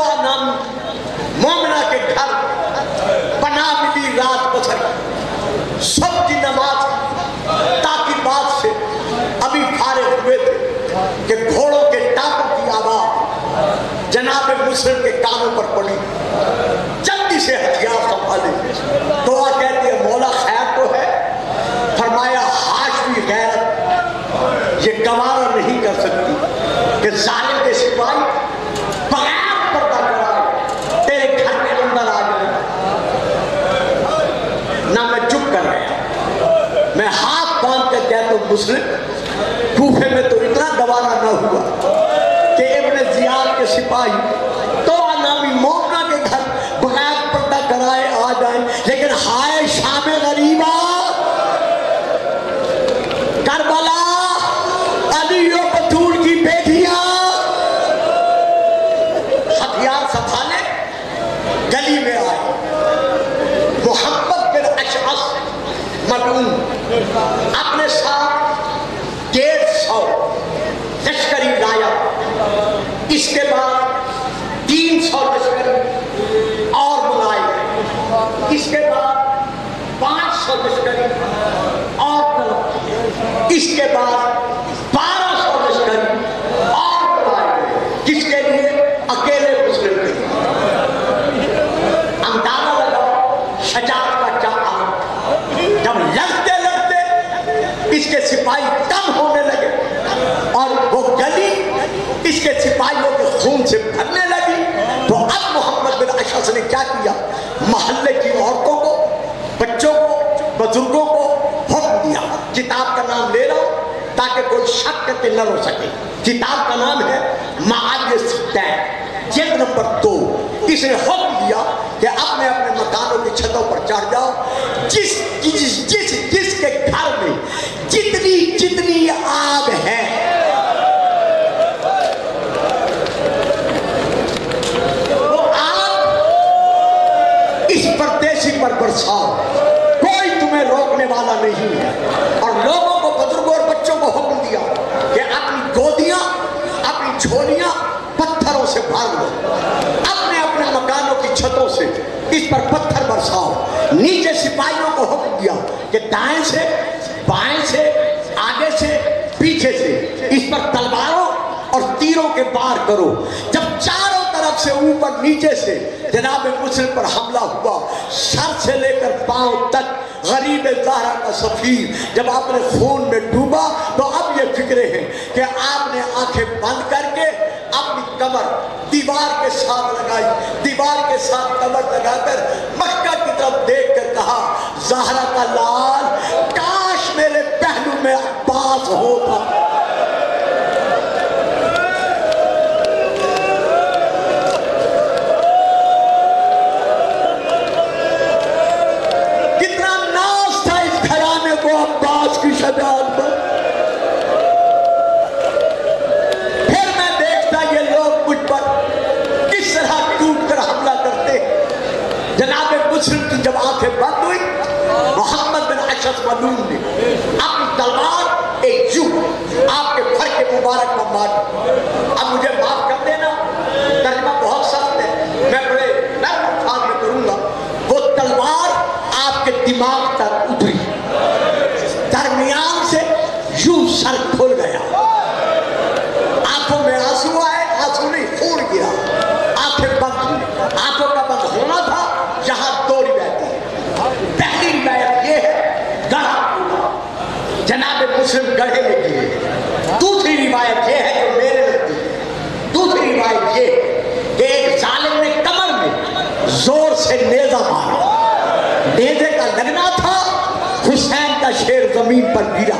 مومنہ کے گھر پناہ ملی، رات بسر صبح کی نماز تاکہ بات سے ابھی فارغ ہوئے تھے کہ گھوڑوں کے ٹاپوں کی آواز جناب مسلم کے کانوں پر پڑی۔ جلدی سے ہتھیار سنبھالے. دعا کہتی ہے مولا خیر تو ہے. فرمایا حاشوی غیرت یہ گوارا نہیں کر سکتی کہ ظالم کے سپاہی بغیر پردہ کرائے تیرے گھر کے اندر آ جائے. نہ میں چپ کر رہا, میں ہاتھ باندھ کر کہتا ہوں مسلم کوفے میں تو اتنا گوارا نہ ہوا کہ ابن زیاد کے سپاہی تو نامی مومنہ کے گھر بغیر پردہ کرائے آ جائیں, لیکن ہائے شام غریبہ کربلا علی و بطول کی بیٹیاں ہتھیار سنبھالے گلی میں آئے. محمد بن اشعث ملعون اپنے ساتھ 150 لشکری لایا. اس کے بعد 300 لشکری اور منگائے. اس کے بعد 500 لشکری اور طلب. اس کے بعد 1200 لشکری اور منگائے. کس کے لیے؟ اکیلے مسلم کے لیے. اندازہ لگاؤ شجاعت کا کیا عالم. جب لڑتے لڑتے اس کے سپاہی کم ہونے لگے اور وہ گلی اس کے سپاہیوں کے خون سے بھرنے لگی, تو اب محمد بن اشعث نے کیا کیا؟ محلے کی عورتوں کو, بچوں کو, بزرگوں کو حکم دیا. کتاب کا نام لے رہا ہوں تاکہ کوئی شک کرتے نہ رو سکے. کتاب کا نام ہے معالی الستین جلد نمبر 2. اس نے حکم دیا کہ اپنے اپنے مکانوں کی چھتوں پر چڑھ جاؤ. جس کے گھر میں جتنی آگ ہے وہ آگ اس پردیسی پر برساؤ, کوئی تمہیں روکنے والا نہیں ہے. اور لوگوں کو, بزرگوں اور بچوں کو حکم دیا کہ اپنی گودیاں, اپنی جھولیاں پتھروں سے بھر لو. اپنے اپنے مکانوں کی چھتوں سے اس پر پتھر برساؤ. نیچے سپاہیوں کو حکم دیا کہ دائیں سے, بائیں سے, آگے سے, پیچھے سے اس پر تلواروں اور تیروں کے بار کرو. جب چاروں طرف سے اوپر نیچے سے جناب مسلم پر حملہ ہوا, سر سے لے کر پاؤں تک غریب زہرا کا سفیر جب اپنے خون میں ڈوبا, تو اب یہ فکرے ہیں کہ آپ نے آنکھیں بند کر کے اپنی کمر دیوار کے ساتھ لگائی, دیوار کے ساتھ کمر لگا کر مکہ کی طرف دیکھ کر کہا زہرا کا لال کاش میرے پہلو میں عباس ہوتا. کتنا ناز تھا اس گھرانے کو عباس کی شجاعت پر. پھر میں دیکھتا یہ لوگ مجھ پر کس طرح ٹوٹ کر حملہ کرتے. جناب مسلم کی جب آنکھیں بند ہوئی, محمد بن اشعث ملعون نے اپنی تلوار ایک یوں آپ کے پھر کے مبارک میں ماری. اب مجھے معاف کر دینا, ترجمہ بہت سخت ہے, میں بڑے نرم الفاظ میں کروں گا. وہ تلوار آپ کے دماغ تک اتری, درمیان سے یوں سر کھل گیا, آنکھوں میں آنسو آئے, آنسو نہیں خون گرا, آنکھیں بند ہوئی. آنکھوں کا بند ہونا تھا, یہاں 2 روایتیں ہیں. پہلی روایت یہ ہے گڑھا ٹوٹا, جناب مسلم گڑھے میں گرے. دوسری روایت یہ ہے جو میرے نزدیک, دوسری روایت یہ ہے کہ ایک ظالم نے کمر میں زور سے نیزہ مارا, نیزے کا لگنا تھا, حسین کا شیر زمین پر گرا.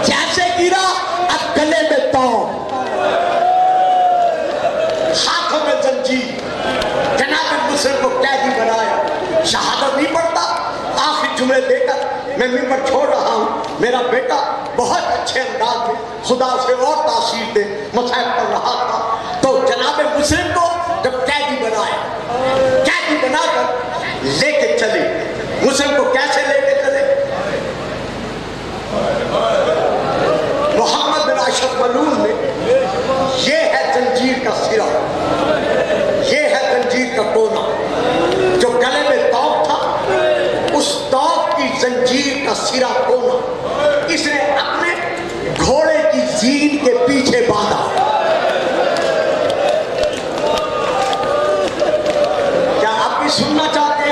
جیسے گرا اب گلے میں تاؤ, ہاتھوں میں زنجیر. جناب مسلم کو قیدی بنایا, شہادت نہیں پڑتا. آخری جملے دے کر میں ممبر چھوڑ رہا ہوں. میرا بیٹا بہت اچھے انداز میں خدا سے اور تاثیر دے مصائب کر رہا تھا, تو جناب مسلم کو جب قیدی بنایا, قیدی بنا کر لے کے چلے. مسلم کو کیسے لے کے چلے؟ محمد بن اشعث ملعون میں یہ ہے زنجیر کا سرا, یہ ہے زنجیر کا کونا. جو گلے میں توق تھا, اس توق کی زنجیر کا سرا کونا اس نے اپنے گھوڑے کی زین کے پیچھے باندھا. کیا آپ بھی سننا چاہتے ہیں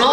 9